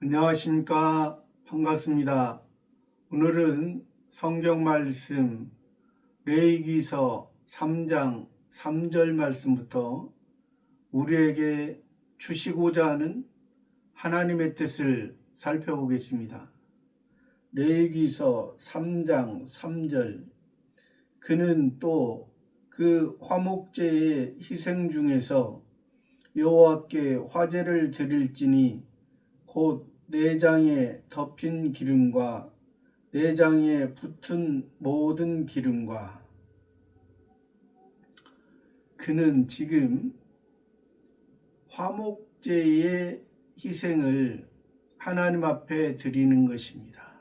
안녕하십니까. 반갑습니다. 오늘은 성경 말씀 레위기서 3장 3절 말씀부터 우리에게 주시고자 하는 하나님의 뜻을 살펴보겠습니다. 레위기서 3장 3절 그는 또 그 화목제의 희생 중에서 여호와께 화제를 드릴지니 곧 내장에 덮인 기름과 내장에 붙은 모든 기름과. 그는 지금 화목제의 희생을 하나님 앞에 드리는 것입니다.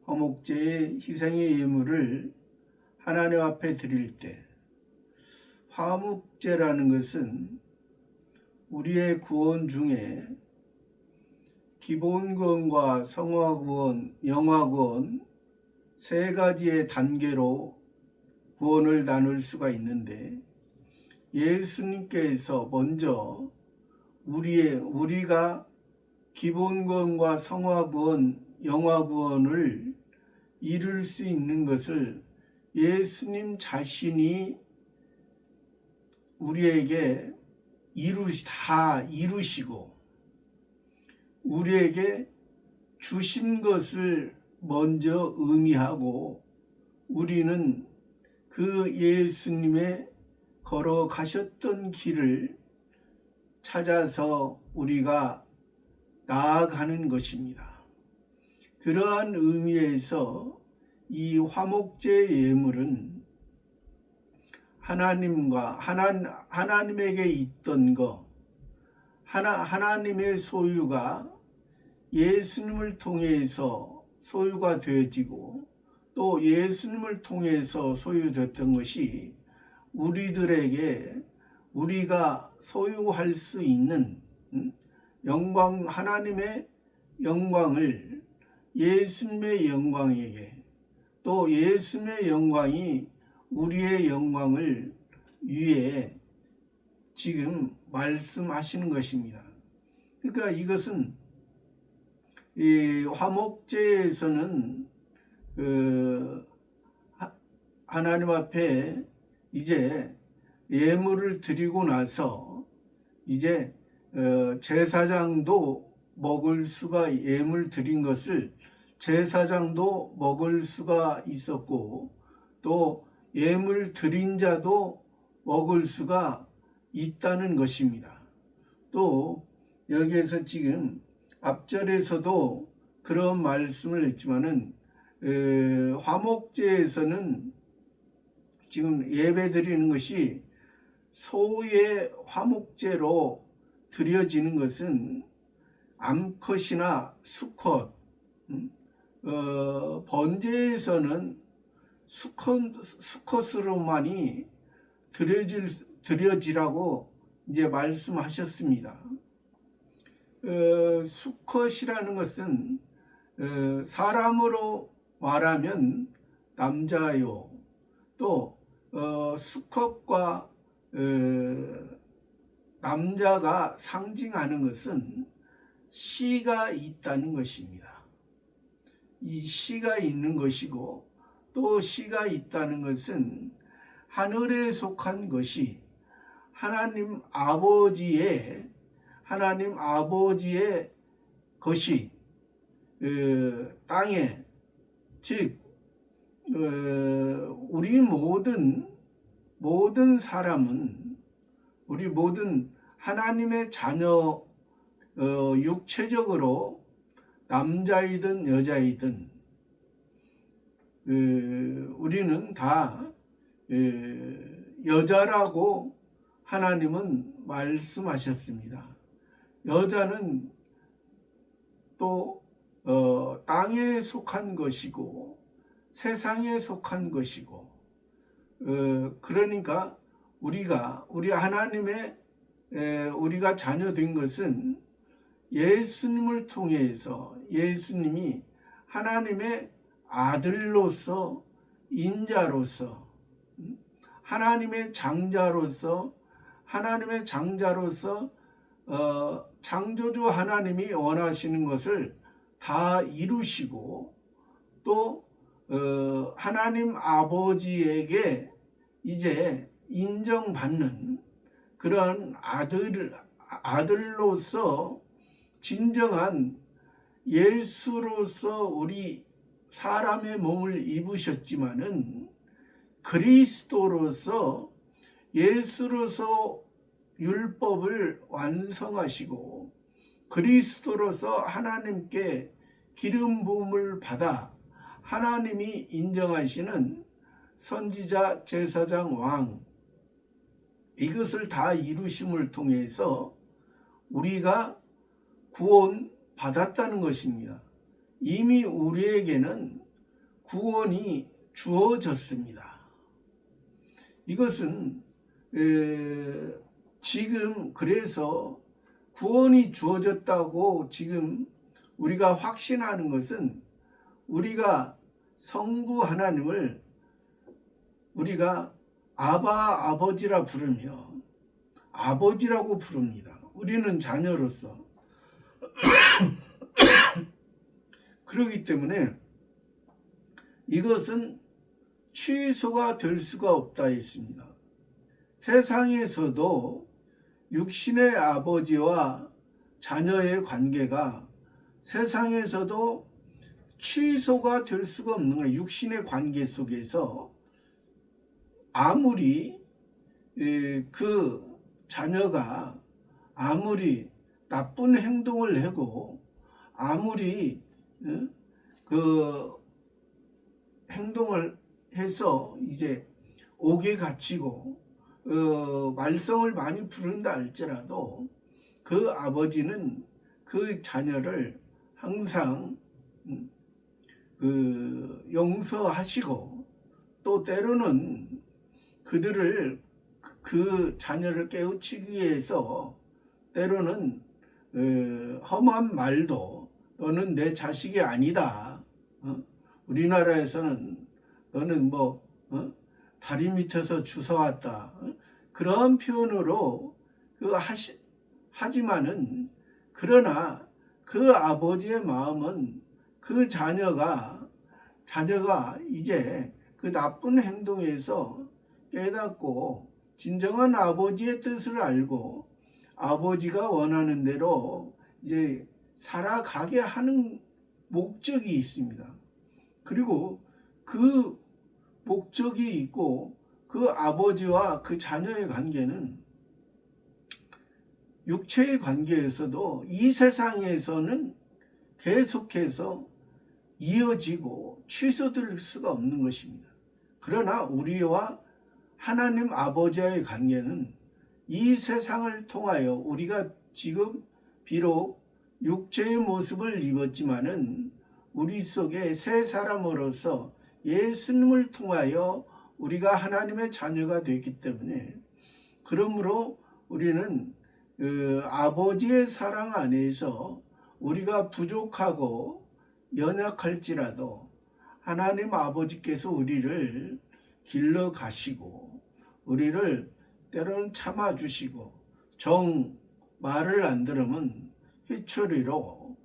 화목제의 희생의 예물을 하나님 앞에 드릴 때, 화목제라는 것은 우리의 구원 중에 기본구원과 성화구원, 영화구원 세 가지의 단계로 구원을 나눌 수가 있는데, 예수님께서 먼저 우리가 기본구원과 성화구원, 영화구원을 이룰 수 있는 것을 예수님 자신이 우리에게 다 이루시고 우리에게 주신 것을 먼저 의미하고, 우리는 그 예수님의 걸어가셨던 길을 찾아서 우리가 나아가는 것입니다. 그러한 의미에서 이 화목제 예물은 하나님에게 있던 것, 하나님의 소유가 예수님을 통해서 소유가 되어지고, 또 예수님을 통해서 소유됐던 것이 우리가 소유할 수 있는 영광, 하나님의 영광을 예수님의 영광에게, 또 예수님의 영광이 우리의 영광을 위해 지금 말씀하시는 것입니다. 그러니까 이것은 이 화목제에서는 하나님 앞에 이제 예물을 드리고 나서 이제 제사장도 먹을 수가, 예물 드린 것을 제사장도 먹을 수가 있었고, 또 예물 드린 자도 먹을 수가 있다는 것입니다. 또 여기에서 지금 앞절에서도 그런 말씀을 했지만은 화목제에서는 지금 예배 드리는 것이 소의 화목제로 드려지는 것은 암컷이나 수컷, 번제에서는 수컷으로만이 드려지라고 이제 말씀하셨습니다. 수컷이라는 것은 사람으로 말하면 남자요, 또 수컷과 남자가 상징하는 것은 씨가 있다는 것입니다. 이 씨가 있는 것이고, 또 씨가 있다는 것은 하늘에 속한 것이 하나님 아버지의 것이 땅에, 즉 우리 모든 사람은, 우리 모든 하나님의 자녀, 육체적으로 남자이든 여자이든 우리는 다 여자라고 하나님은 말씀하셨습니다. 여자는 또 땅에 속한 것이고 세상에 속한 것이고, 그러니까 우리 하나님의 우리가 자녀된 것은 예수님을 통해서, 예수님이 하나님의 아들로서, 인자로서, 하나님의 장자로서 창조주 하나님이 원하시는 것을 다 이루시고 또 하나님 아버지에게 이제 인정받는 그런 아들로서 진정한 예수로서 우리 사람의 몸을 입으셨지만은 그리스도로서 예수로서 율법을 완성하시고 그리스도로서 하나님께 기름 부음을 받아 하나님이 인정하시는 선지자, 제사장, 왕, 이것을 다 이루심을 통해서 우리가 구원 받았다는 것입니다. 이미 우리에게는 구원이 주어졌습니다. 이것은 지금 그래서 구원이 주어졌다고 지금 우리가 확신하는 것은 우리가 성부 하나님을 우리가 아바 아버지라 부르며 아버지라고 부릅니다. 우리는 자녀로서 그렇기 때문에 이것은 취소가 될 수가 없다 했습니다. 세상에서도 육신의 아버지와 자녀의 관계가 세상에서도 취소가 될 수가 없는 거예요. 육신의 관계 속에서 아무리 그 자녀가 아무리 나쁜 행동을 하고 아무리 그 행동을 해서 이제 옥에 갇히고 말썽을 많이 부른다 할지라도 그 아버지는 그 자녀를 항상 용서하시고 또 때로는 그들을 그 자녀를 깨우치기 위해서 때로는 험한 말도 너는 내 자식이 아니다. 우리나라에서는 너는 다리 밑에서 주워왔다. 그런 표현으로 하지만은 그러나 그 아버지의 마음은 그 자녀가 이제 그 나쁜 행동에서 깨닫고 진정한 아버지의 뜻을 알고 아버지가 원하는 대로 이제 살아가게 하는 목적이 있습니다. 그리고 그 목적이 있고 그 아버지와 그 자녀의 관계는 육체의 관계에서도 이 세상에서는 계속해서 이어지고 취소될 수가 없는 것입니다. 그러나 우리와 하나님 아버지와의 관계는 이 세상을 통하여 우리가 지금 비록 육체의 모습을 입었지만은 우리 속에 새 사람으로서 예수님을 통하여 우리가 하나님의 자녀가 되기 때문에 그러므로 우리는 아버지의 사랑 안에서 우리가 부족하고 연약할지라도 하나님 아버지께서 우리를 길러 가시고 우리를 때로는 참아주시고 말을 안 들으면 회초리로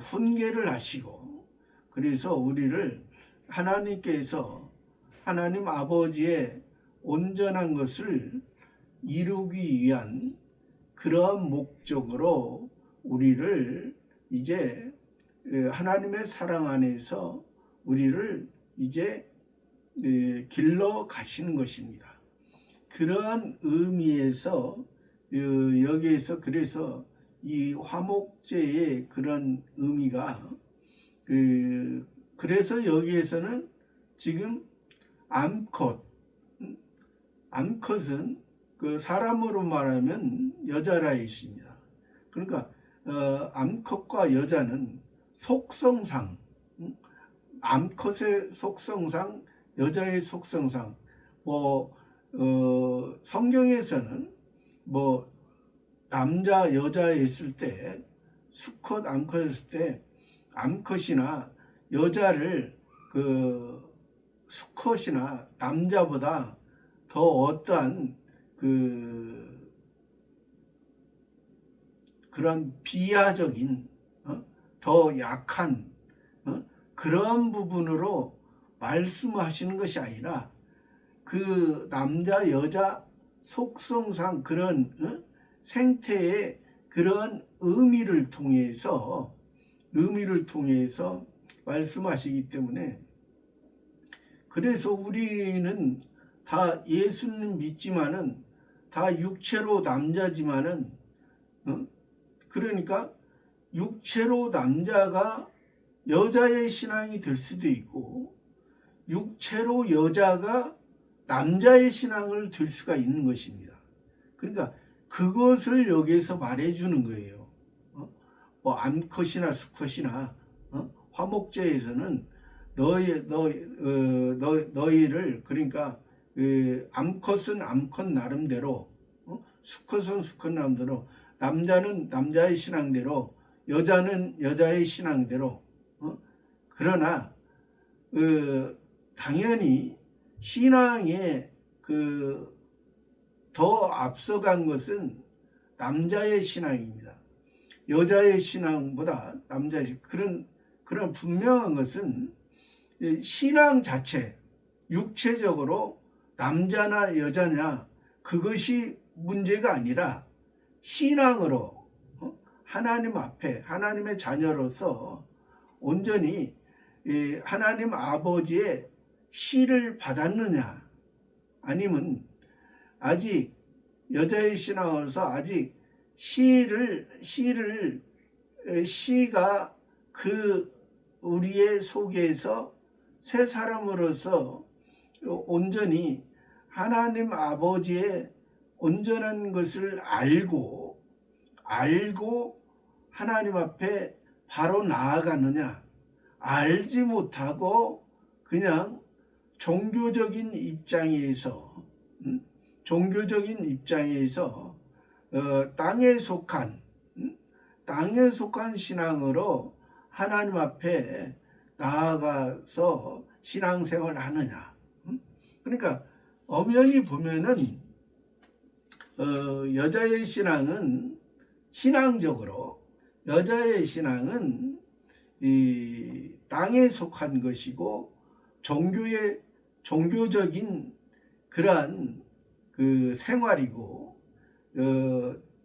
훈계를 하시고 그래서 우리를 하나님께서 하나님 아버지의 온전한 것을 이루기 위한 그러한 목적으로 우리를 이제 하나님의 사랑 안에서 우리를 이제 길러 가시는 것입니다. 그러한 의미에서 여기에서 그래서 이 화목제의 그런 의미가 그래서 여기에서는 지금 암컷은 그 사람으로 말하면 여자라 있습니다. 그러니까 암컷과 여자는 속성상 암컷의 속성상 여자의 속성상 성경에서는 남자 여자 했을 때 수컷 암컷 했을 때 암컷이나 여자를 수컷이나 남자보다 더 어떠한 그런 비하적인 더 약한 그런 부분으로 말씀하시는 것이 아니라 그 남자 여자 속성상 그런 생태의 그런 의미를 통해서 말씀하시기 때문에, 그래서 우리는 다 예수님 믿지만은 다 육체로 남자지만은 그러니까 육체로 남자가 여자의 신앙이 될 수도 있고 육체로 여자가 남자의 신앙을 될 수가 있는 것입니다. 그러니까 그것을 여기에서 말해주는 거예요. 뭐 암컷이나 수컷이나 화목제에서는 너희를 그러니까 암컷은 암컷 나름대로 수컷은 수컷 나름대로 남자는 남자의 신앙대로 여자는 여자의 신앙대로 그러나 당연히 신앙에 더 앞서간 것은 남자의 신앙입니다. 여자의 신앙보다 남자의 그런 분명한 것은 신앙 자체 육체적으로 남자나 여자냐 그것이 문제가 아니라 신앙으로 하나님 앞에 하나님의 자녀로서 온전히 하나님 아버지의 씨를 받았느냐 아니면 아직 여자의 신앙으로서 아직 씨가 그 우리의 속에서 새 사람으로서 온전히 하나님 아버지의 온전한 것을 알고 하나님 앞에 바로 나아가느냐, 알지 못하고 그냥 종교적인 입장에서 땅에 속한 신앙으로 하나님 앞에 나아가서 신앙생활을 하느냐. 그러니까 엄연히 보면은 여자의 신앙은 신앙적으로 여자의 신앙은 이 땅에 속한 것이고 종교적인 그러한 그 생활이고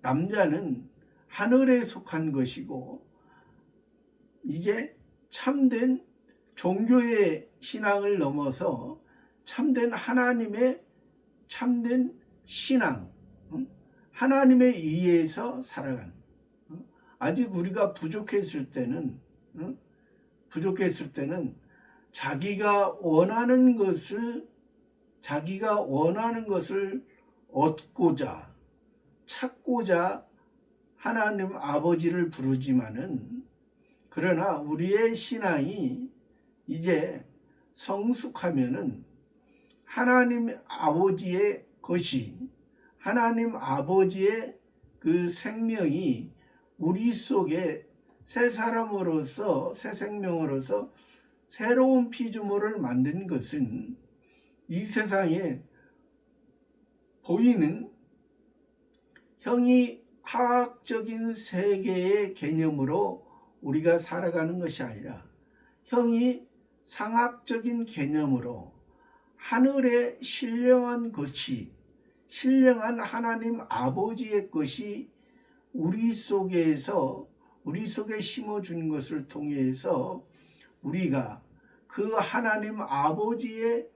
남자는 하늘에 속한 것이고 이제 참된 종교의 신앙을 넘어서 참된 하나님의 참된 신앙, 하나님에 의해서 살아간 아직 우리가 부족했을 때는 자기가 원하는 것을 얻고자 찾고자 하나님 아버지를 부르지만은 그러나 우리의 신앙이 이제 성숙하면은 하나님 아버지의 것이 하나님 아버지의 그 생명이 우리 속에 새 사람으로서 새 생명으로서 새로운 피조물을 만든 것은 이 세상에 보이는 형이화학적인 세계의 개념으로 우리가 살아가는 것이 아니라 형이 상학적인 개념으로 하늘에 신령한 것이 신령한 하나님 아버지의 것이 우리 속에 심어준 것을 통해서 우리가 그 하나님 아버지의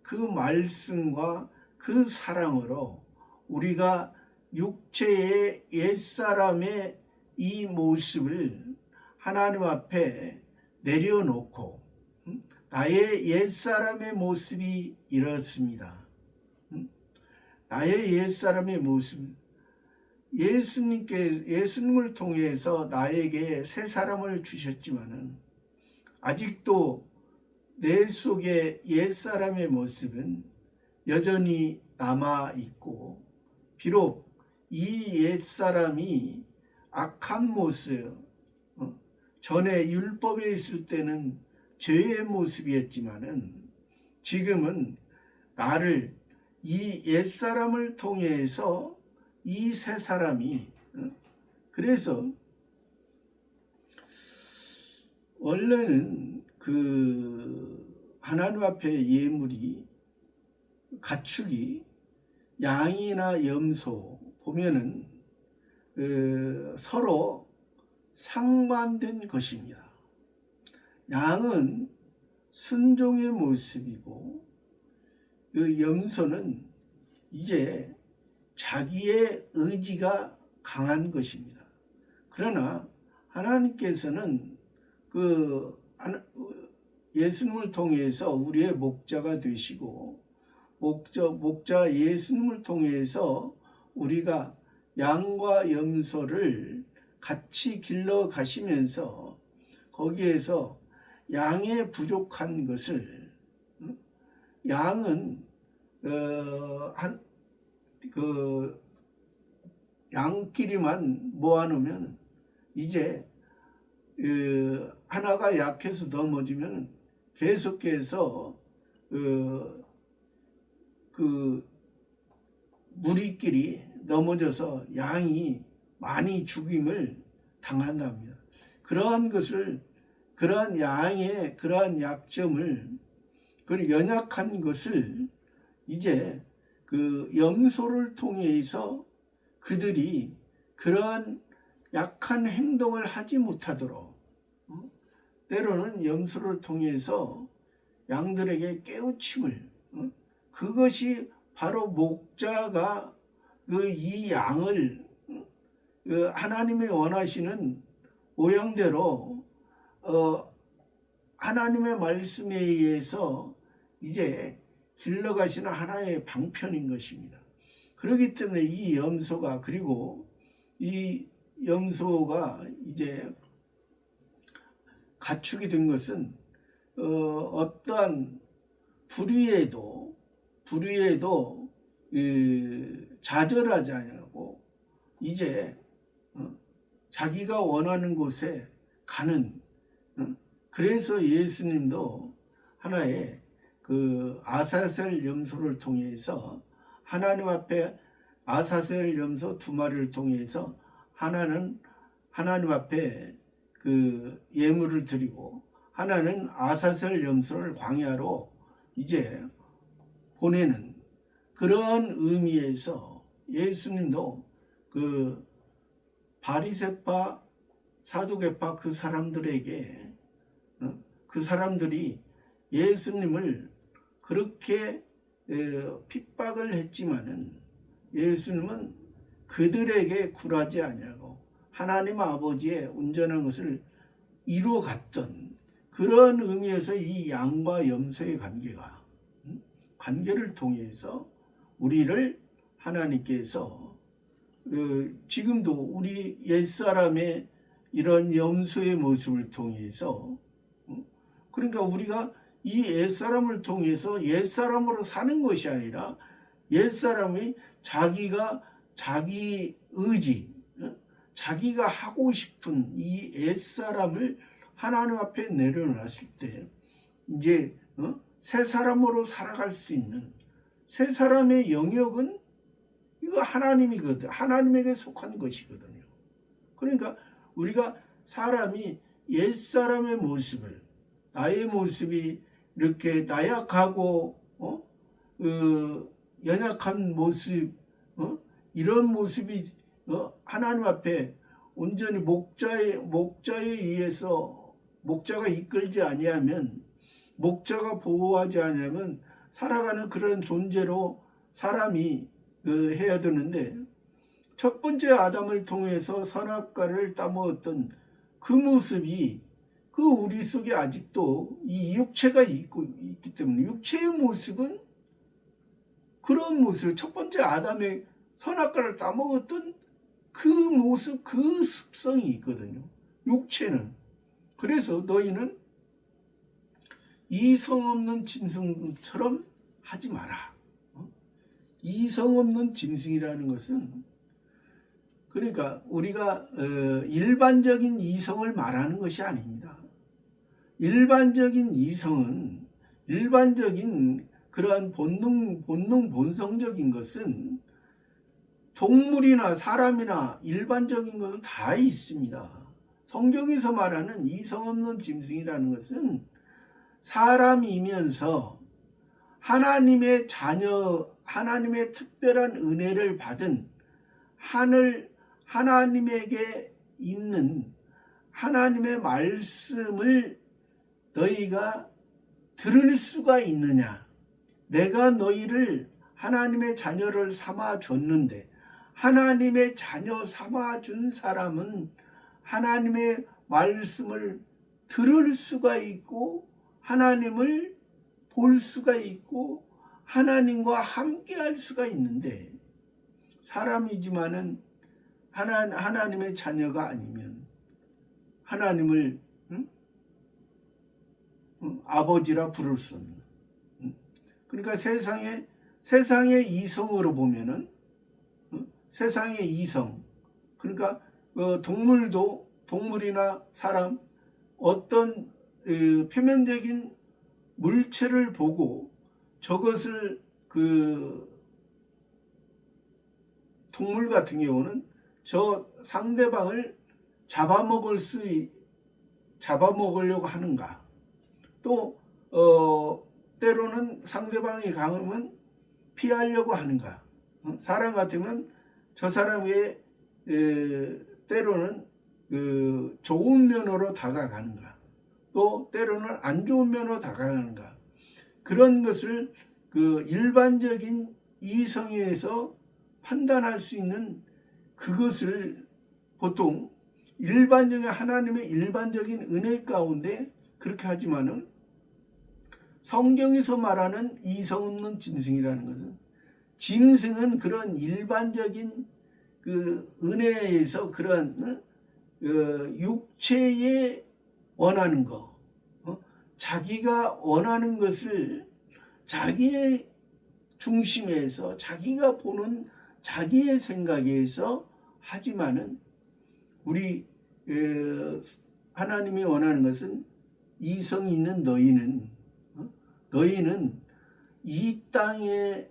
그 말씀과 그 사랑으로 우리가 육체의 옛사람의 이 모습을 하나님 앞에 내려놓고 나의 옛사람의 모습이 이렇습니다. 나의 옛사람의 모습, 예수님을 통해서 나에게 새 사람을 주셨지만은 아직도 내 속에 옛사람의 모습은 여전히 남아 있고 비록 이 옛사람이 악한 모습, 전에 율법에 있을 때는 죄의 모습이었지만은 지금은 나를 이 옛사람을 통해서 이 새 사람이 그래서 원래는 하나님 앞에 예물이 가축이 양이나 염소 보면은 서로 상반된 것입니다. 양은 순종의 모습이고 염소는 이제 자기의 의지가 강한 것입니다. 그러나 하나님께서는 예수님을 통해서 우리의 목자가 되시고 목자 예수님을 통해서 우리가 양과 염소를 같이 길러 가시면서 거기에서 양의 부족한 것을 양은 양끼리만 모아놓으면 이제 하나가 약해서 넘어지면 계속해서 무리끼리 넘어져서 양이 많이 죽임을 당한답니다. 그러한 양의 그러한 약점을, 그 연약한 것을 이제 염소를 통해서 그들이 그러한 약한 행동을 하지 못하도록 때로는 염소를 통해서 양들에게 깨우침을, 그것이 바로 목자가 이 양을 하나님이 원하시는 모양대로 하나님의 말씀에 의해서 이제 길러가시는 하나의 방편인 것입니다. 그렇기 때문에 이 염소가, 그리고 이 염소가 이제 가축이 된 것은 어떠한 불의에도 좌절하지 않냐고 이제 자기가 원하는 곳에 가는, 그래서 예수님도 하나의 아사셀 염소를 통해서 하나님 앞에 아사셀 염소 2마리를 통해서 하나는 하나님 앞에 예물을 드리고 하나는 아사셀 염소를 광야로 이제 보내는 그런 의미에서 예수님도 바리새파 사두개파 그 사람들에게 그 사람들이 예수님을 그렇게 핍박을 했지만은 예수님은 그들에게 굴하지 아니하고 하나님 아버지의 온전한 것을 이루어 갔던 그런 의미에서 이 양과 염소의 관계를 통해서 우리를 하나님께서 지금도 우리 옛사람의 이런 염소의 모습을 통해서, 그러니까 우리가 이 옛사람을 통해서 옛사람으로 사는 것이 아니라 옛사람이 자기 의지, 자기가 하고 싶은 이 옛사람을 하나님 앞에 내려놨을 때 이제 새 사람으로 살아갈 수 있는, 새 사람의 영역은 이거 하나님이거든, 하나님에게 속한 것이거든요. 그러니까 우리가 사람이 옛사람의 모습을, 나의 모습이 이렇게 나약하고 연약한 모습, 이런 모습이 하나님 앞에 온전히 목자에 의해서 목자가 이끌지 아니하면, 목자가 보호하지 아니하면 살아가는 그런 존재로 사람이 해야 되는데, 첫 번째 아담을 통해서 선악과를 따먹었던 그 모습이 우리 속에 아직도 이 육체가 있기 때문에, 육체의 모습은 그런 모습, 첫 번째 아담의 선악과를 따먹었던 그 모습, 그 습성이 있거든요, 육체는. 그래서 너희는 이성 없는 짐승처럼 하지 마라. 이성 없는 짐승이라는 것은, 그러니까 우리가 일반적인 이성을 말하는 것이 아닙니다. 일반적인 이성은, 일반적인 그러한 본성적인 것은 동물이나 사람이나 일반적인 것은 다 있습니다. 성경에서 말하는 이성 없는 짐승이라는 것은 사람이면서 하나님의 자녀, 하나님의 특별한 은혜를 받은 하나님에게 있는 하나님의 말씀을 너희가 들을 수가 있느냐? 내가 너희를 하나님의 자녀를 삼아 줬는데, 하나님의 자녀 삼아 준 사람은 하나님의 말씀을 들을 수가 있고 하나님을 볼 수가 있고 하나님과 함께 할 수가 있는데, 사람이지만은 하나님의 자녀가 아니면 하나님을 아버지라 부를 수 없는, 그러니까 세상의 이성으로 보면은 세상의 이성, 그러니까 동물이나 사람, 어떤 표면적인 물체를 보고 저것을 동물 같은 경우는 저 상대방을 잡아먹으려고 하는가, 또 때로는 상대방이 강하면 피하려고 하는가, 사람 같으면 저 사람에게 때로는 좋은 면으로 다가가는가, 또 때로는 안 좋은 면으로 다가가는가, 그런 것을 일반적인 이성에서 판단할 수 있는 그것을 보통 하나님의 일반적인 은혜 가운데 그렇게 하지만은, 성경에서 말하는 이성 없는 짐승이라는 것은, 짐승은 그런 일반적인 은혜에서 그런 육체에 원하는 거, 자기가 원하는 것을 자기의 중심에서 자기가 보는 자기의 생각에서 하지만은, 우리 하나님이 원하는 것은 이성 있는 너희는 이 땅의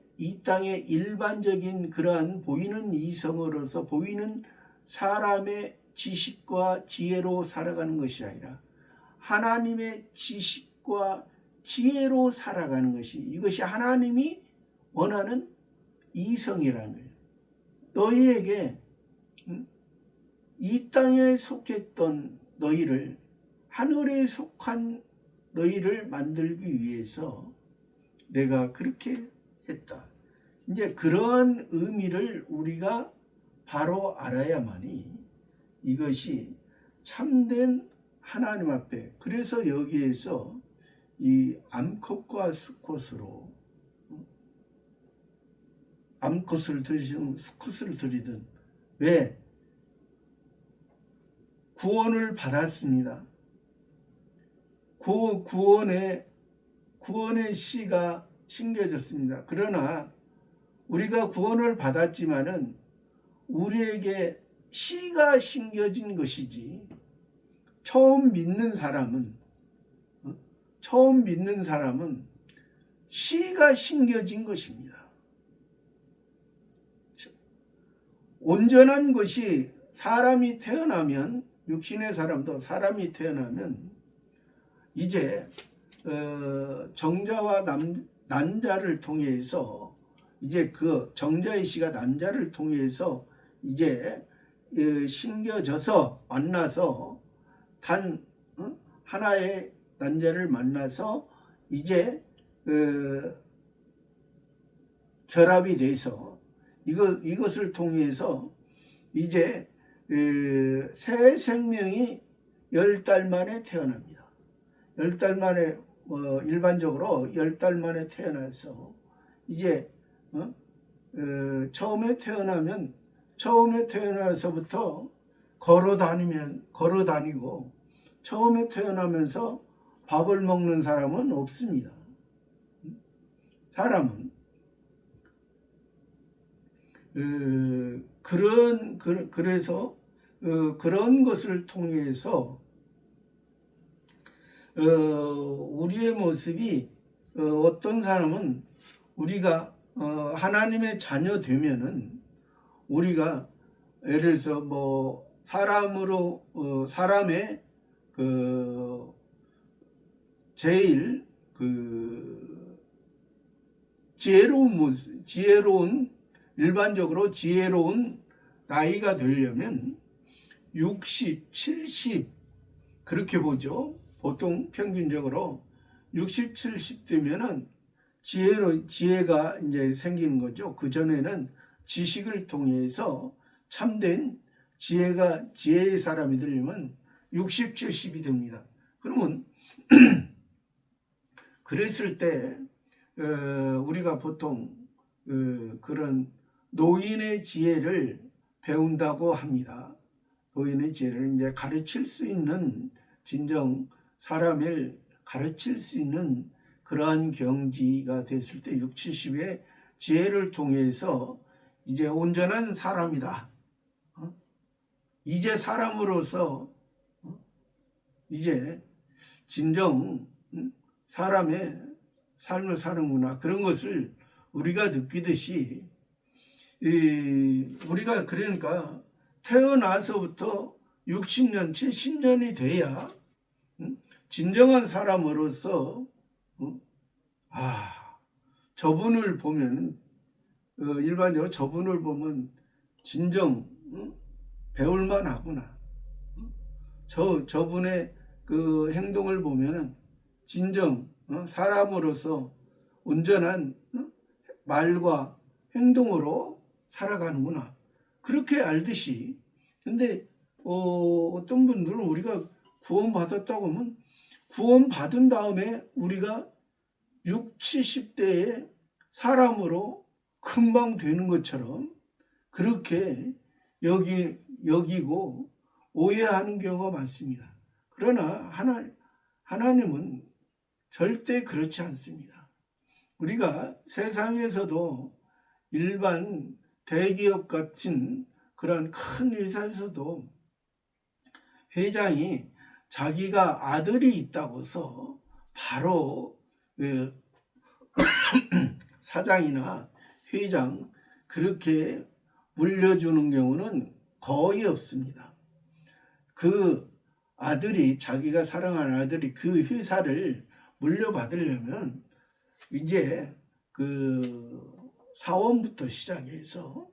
일반적인 그러한 보이는 이성으로서 보이는 사람의 지식과 지혜로 살아가는 것이 아니라 하나님의 지식과 지혜로 살아가는 것이, 이것이 하나님이 원하는 이성이라는 거예요. 너희에게 이 땅에 속했던 너희를, 하늘에 속한 너희를 만들기 위해서 내가 그렇게 했다. 이제 그런 의미를 우리가 바로 알아야만이 이것이 참된 하나님 앞에, 그래서 여기에서 이 암컷과 수컷으로, 암컷을 드리든 수컷을 드리든, 왜? 구원을 받았습니다. 구원의 씨가 심겨졌습니다. 그러나 우리가 구원을 받았지만은 우리에게 씨가 심겨진 것이지, 처음 믿는 사람은 씨가 심겨진 것입니다. 온전한 것이, 사람이 태어나면, 육신의 사람도 사람이 태어나면 이제 정자와 난자를 통해서, 이제 그 정자의 씨가 난자를 통해서 이제 심겨져서 만나서 하나의 난자를 만나서 이제 결합이 돼서 이것을 통해서 이제 새 생명이 10달 만에 태어납니다. 10달 만에, 일반적으로 10달 만에 태어나서 이제 처음에 태어나서부터 걸어 다니고, 처음에 태어나면서 밥을 먹는 사람은 없습니다. 사람은 그래서 그런 것을 통해서 우리의 모습이, 어떤 사람은 우리가 하나님의 자녀 되면은 우리가 예를 들어서 뭐 사람의 그 제일 그 지혜로운 일반적으로 지혜로운 나이가 되려면 60, 70 그렇게 보죠. 보통 평균적으로 60, 70 되면은 지혜가 이제 생기는 거죠. 그 전에는 지식을 통해서 참된 지혜의 사람이 되려면 60, 70이 됩니다. 그러면 그랬을 때 우리가 보통 그런 노인의 지혜를 배운다고 합니다. 노인의 지혜를 이제 가르칠 수 있는 진정 사람을 가르칠 수 있는 그러한 경지가 됐을 때 6, 70의 지혜를 통해서 이제 온전한 사람이다. 이제 사람으로서 이제 진정 사람의 삶을 사는구나. 그런 것을 우리가 느끼듯이 우리가 그러니까 태어나서부터 60년, 70년이 돼야 진정한 사람으로서 저분을 보면 일반적으로 저분을 보면 진정 배울만 하구나. 저분의 그 행동을 보면은 진정 사람으로서 온전한 말과 행동으로 살아가는구나. 그렇게 알듯이. 근데 어떤 분들은 우리가 구원받았다고 하면 구원받은 다음에 우리가 6, 70대의 사람으로 금방 되는 것처럼 그렇게 여기고 오해하는 경우가 많습니다. 그러나 하나님은 절대 그렇지 않습니다. 우리가 세상에서도 일반 대기업 같은 그런 큰 회사에서도 회장이 자기가 아들이 있다고 해서 바로 사장이나 회장 그렇게 물려주는 경우는 거의 없습니다. 그 아들이 자기가 사랑하는 아들이 그 회사를 물려받으려면 이제 그 사원부터 시작해서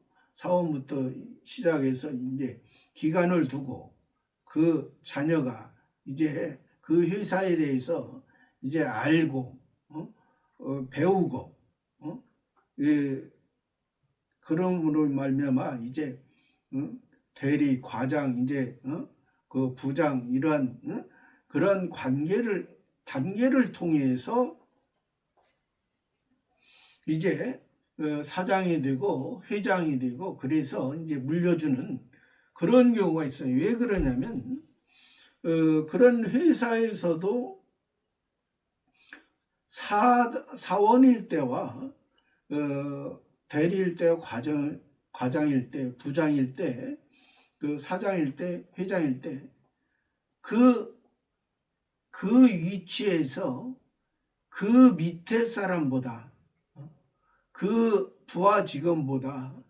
이제 기간을 두고 그 자녀가 이제 그 회사에 대해서 이제 알고 배우고 그러므로 말미암아 이제 대리 과장 이제 그 부장 이러한 그런 단계를 통해서 이제 사장이 되고 회장이 되고 그래서 이제 물려주는 그런 경우가 있어요. 왜 그러냐면 그런 회사에서도 사원일 때와 대리일 때, 과장일 때, 부장일 때, 그 사장일 때, 회장일 때, 그 위치에서 그 밑에 사람보다, 그 부하 직원보다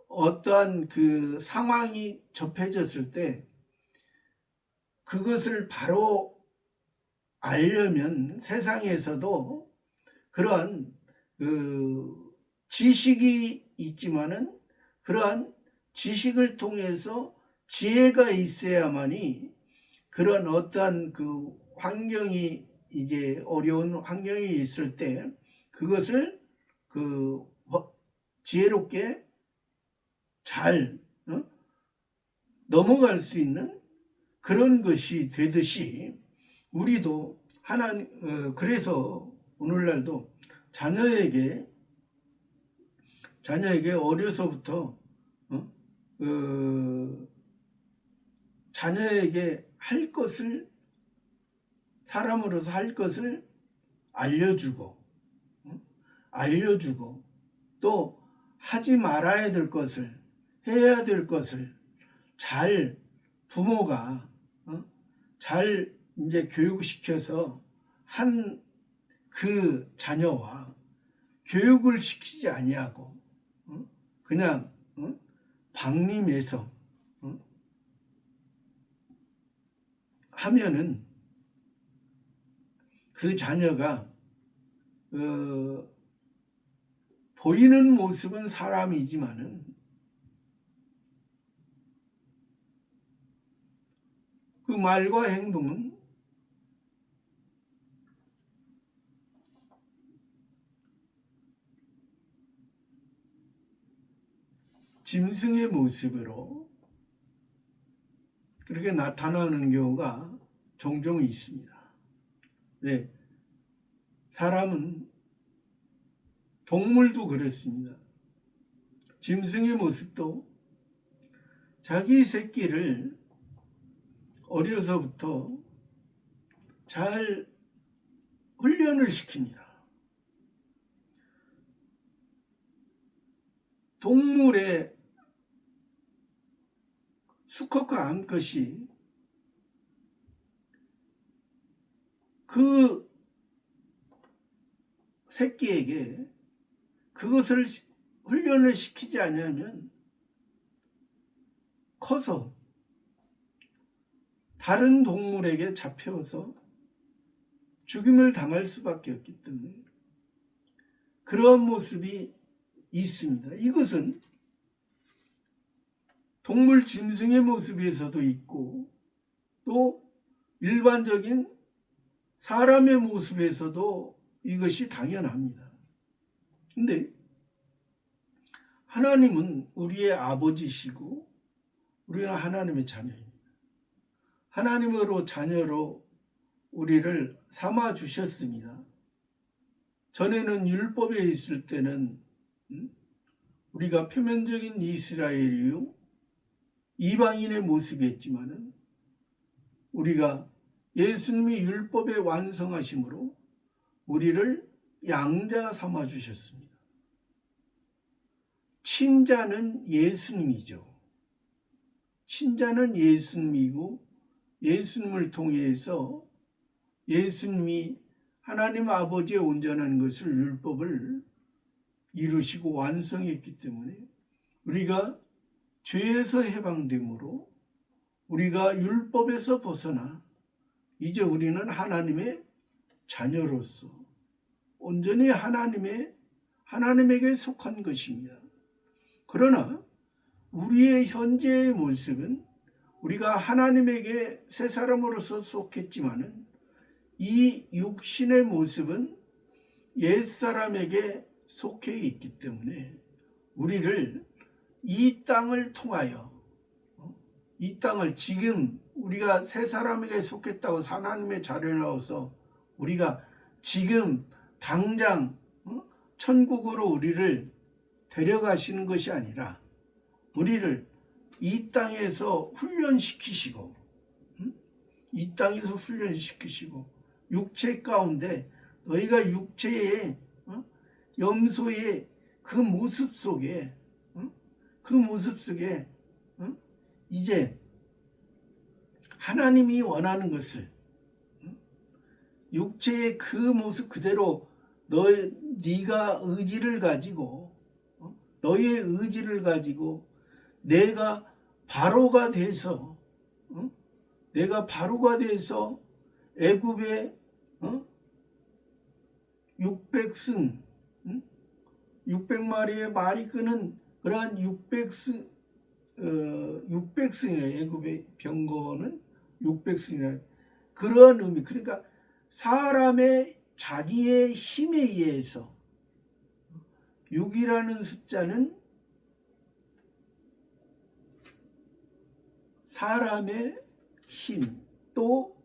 어떠한 그 상황이 접해졌을 때 그것을 바로 알려면 세상에서도 그러한 지식이 있지만은 그러한 지식을 통해서 지혜가 있어야만이 그런 어떠한 그 환경이 이제 어려운 환경이 있을 때 그것을 그 지혜롭게 잘 넘어갈 수 있는 그런 것이 되듯이 우리도 그래서 오늘날도 자녀에게 어려서부터 자녀에게 할 것을 사람으로서 할 것을 알려주고 또 하지 말아야 될 것을 해야 될 것을 잘 부모가 잘 이제 교육시켜서 한 그 자녀와 교육을 시키지 아니하고 그냥 방림해서 하면은 그 자녀가 보이는 모습은 사람이지만은 그 말과 행동은 짐승의 모습으로 그렇게 나타나는 경우가 종종 있습니다. 네, 사람은 동물도 그렇습니다. 짐승의 모습도 자기 새끼를 어려서부터 잘 훈련을 시킵니다. 동물의 수컷과 암컷이 그 새끼에게 그것을 훈련을 시키지 않으면 커서 다른 동물에게 잡혀서 죽임을 당할 수밖에 없기 때문에 그러한 모습이 있습니다. 이것은 동물 짐승의 모습에서도 있고 또 일반적인 사람의 모습에서도 이것이 당연합니다. 근데 하나님은 우리의 아버지시고 우리는 하나님의 자녀입니다. 하나님으로 자녀로 우리를 삼아 주셨습니다. 전에는 율법에 있을 때는 우리가 표면적인 이스라엘이요 이방인의 모습이었지만은 우리가 예수님이 율법의 완성하심으로 우리를 양자 삼아 주셨습니다. 친자는 예수님이죠. 친자는 예수님이고 예수님을 통해서 예수님이 하나님 아버지의 온전한 것을 율법을 이루시고 완성했기 때문에 우리가 죄에서 해방됨으로 우리가 율법에서 벗어나 이제 우리는 하나님의 자녀로서 온전히 하나님에게 속한 것입니다. 그러나 우리의 현재의 모습은 우리가 하나님에게 새 사람으로서 속했지만은 이 육신의 모습은 옛사람에게 속해 있기 때문에 우리를 이 땅을 통하여 이 땅을 지금 우리가 새 사람에게 속했다고 하나님의 자녀로서 우리가 지금 당장 천국으로 우리를 데려가시는 것이 아니라 우리를 이 땅에서 훈련시키시고 이 땅에서 훈련시키시고 육체 가운데 너희가 육체의 염소의 그 모습 속에 이제 하나님이 원하는 것을 육체의 그 모습 그대로 네가 의지를 가지고 너의 의지를 가지고 내가 바로가 돼서 애굽의 600마리의 말이 끄는 그러한 600승이라 애굽의 병거는 600승이라 그러한 의미. 그러니까 사람의 자기의 힘에 의해서 6이라는 숫자는 사람의 힘, 또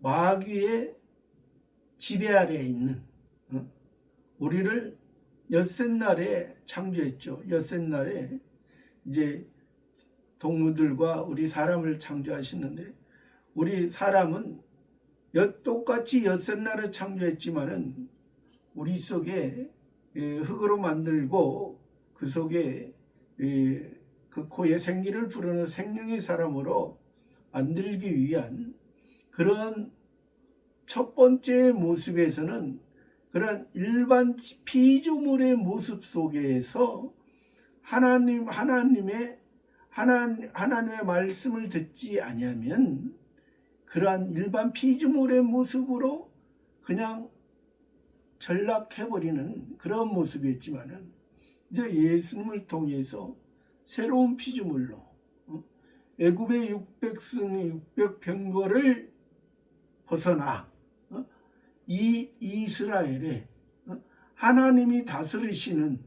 마귀의 지배 아래에 있는 우리를 엿새날에 창조했죠. 엿새날에 이제 동물들과 우리 사람을 창조하시는데 우리 사람은 똑같이 엿새날에 창조했지만은 우리 속에 흙으로 만들고 그 속에 그 코에 생기를 불어넣은 생명의 사람으로 만들기 위한 그런 첫 번째 모습에서는 그런 일반 피조물의 모습 속에서 하나님의 말씀을 듣지 아니하면 그러한 일반 피조물의 모습으로 그냥 전락해버리는 그런 모습이었지만은 이제 예수님을 통해서 새로운 피조물로 애굽의 600병거를 벗어나 이 이스라엘에 하나님이 다스리시는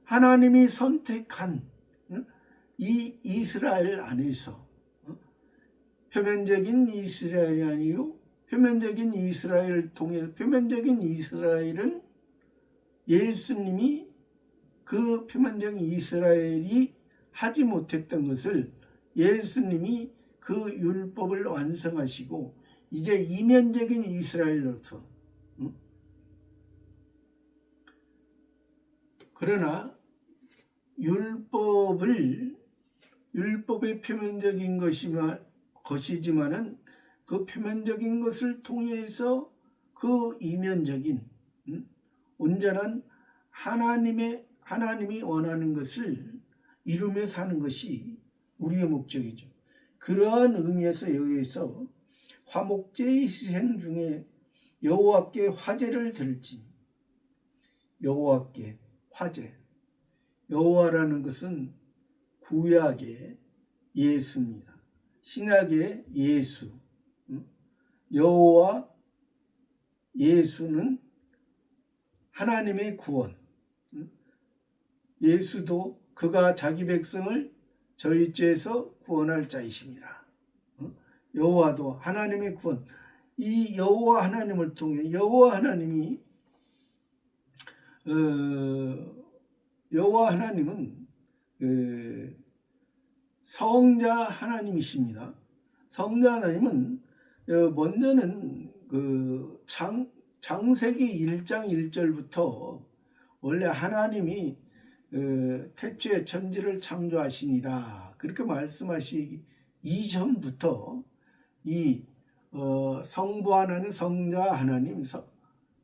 하나님이 선택한 이 이스라엘 안에서 표면적인 이스라엘이 아니요 표면적인 이스라엘을 통해 표면적인 이스라엘은 예수님이 그 표면적인 이스라엘이 하지 못했던 것을 예수님이 그 율법을 완성하시고 이제 이면적인 이스라엘로서 그러나 율법의 표면적인 것이지만은 그 표면적인 것을 통해서 그 이면적인 온전한 하나님이 원하는 것을 이루며 사는 것이 우리의 목적이죠. 그러한 의미에서 여기에서 화목제의 희생 중에 여호와께 화제를 들지. 여호와께 화제. 여호와라는 것은 구약의 예수입니다. 신약의 예수. 여호와 예수는 하나님의 구원. 예수도 그가 자기 백성을 저희 죄에서 구원할 자이십니다. 여호와도 하나님의 구원. 이 여호와 하나님을 통해 여호와 하나님은 성자 하나님이십니다. 성자 하나님은 먼저는 그 창세기 1장 1절부터 원래 하나님이 태초에 천지를 창조하시니라 그렇게 말씀하시기 이전부터 이 성부 하나님, 성자 하나님,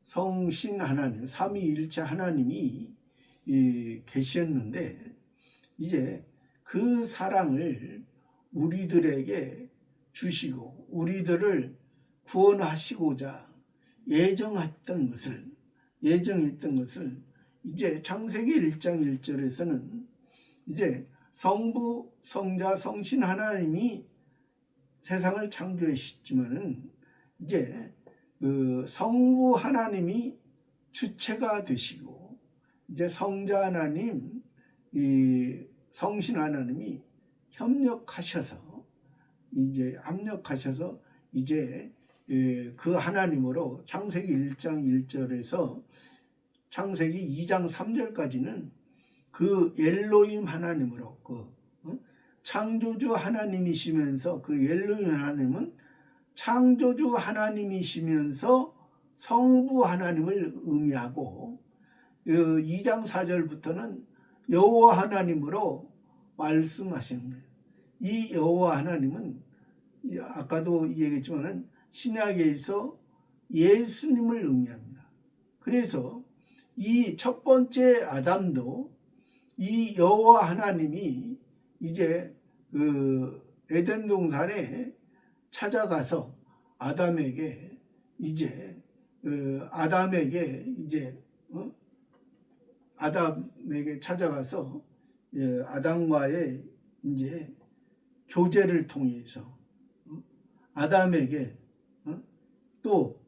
성신 하나님, 삼위일체 하나님이 계셨는데 이제 그 사랑을 우리들에게 주시고 우리들을 구원하시고자 예정했던 것을 이제 창세기 1장 1절에서는 이제 성부, 성자, 성신 하나님이 세상을 창조하셨지만은 이제 그 성부 하나님이 주체가 되시고 이제 성자 하나님, 이 성신 하나님이 협력하셔서 이제 그 하나님으로 창세기 1장 1절에서 창세기 2장 3절까지는 그 엘로힘 하나님으로 창조주 하나님이시면서 그 엘로힘 하나님은 창조주 하나님이시면서 성부 하나님을 의미하고 2장 4절부터는 여호와 하나님으로 말씀하시는 거예요. 이 여호와 하나님은 아까도 얘기했지만 신약에서 예수님을 의미합니다. 그래서 이 첫 번째 아담도 이 여호와 하나님이 이제 그 에덴 동산에 찾아가서 아담에게 찾아가서 아담과의 이제 교제를 통해서 아담에게 또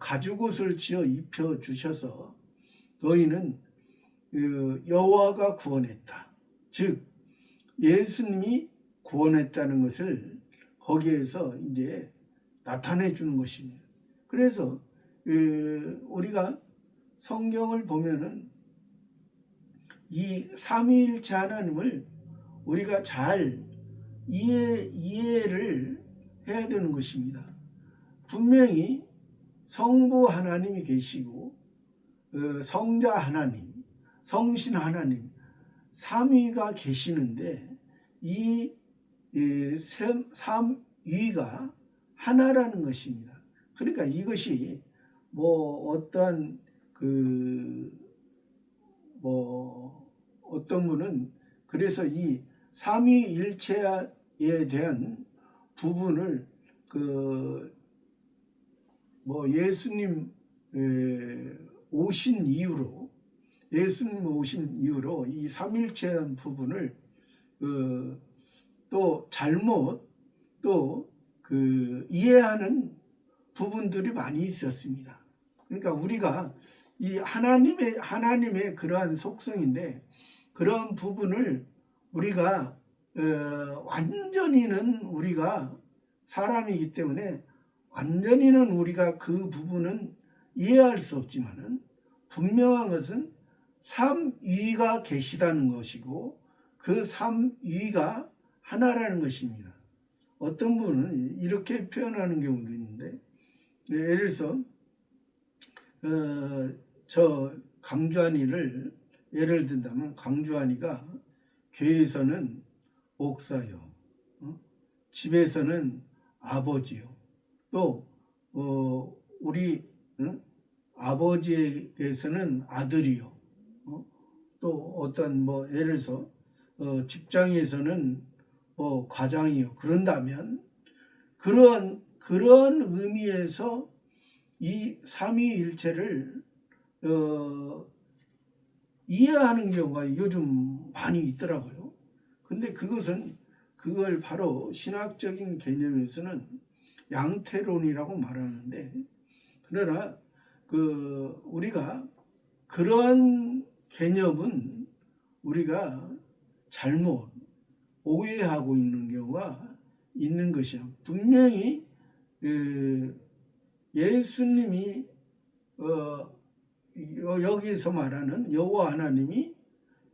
가죽옷을 지어 입혀 주셔서 너희는 여호와가 구원했다. 즉 예수님이 구원했다는 것을 거기에서 이제 나타내 주는 것입니다. 그래서 우리가 성경을 보면은 이 삼위일체 하나님을 우리가 잘 이해를 해야 되는 것입니다. 분명히 성부 하나님이 계시고 성자 하나님, 성신 하나님, 삼위가 계시는데 이 삼위가 하나라는 것입니다. 그러니까 이것이 어떠한 어떤 분은 그래서 이 삼위일체에 대한 부분을 예수님 오신 이후로 이 삼일체한 부분을 또 잘못 이해하는 부분들이 많이 있었습니다. 그러니까 우리가 이 하나님의 그러한 속성인데 그런 부분을 우리가 완전히는 우리가 사람이기 때문에 완전히는 우리가 그 부분은 이해할 수 없지만은 분명한 것은 삼위가 계시다는 것이고 그 삼위가 하나라는 것입니다. 어떤 분은 이렇게 표현하는 경우도 있는데 예를 들어서 저 강주환이를 예를 든다면 강주환이가 교회에서는 목사요, 집에서는 아버지요, 또 우리 아버지에게서는 아들이요, 또 어떤 예를 들어서 직장에서는 과장이요. 그런다면 그런 의미에서 이 삼위일체를 이해하는 경우가 요즘 많이 있더라고요. 근데 그걸 바로 신학적인 개념에서는 양태론이라고 말하는데, 그러나 우리가 그런 개념은 우리가 잘못 오해하고 있는 경우가 있는 것이야. 분명히 예수님이 여기서 말하는 여호와 하나님이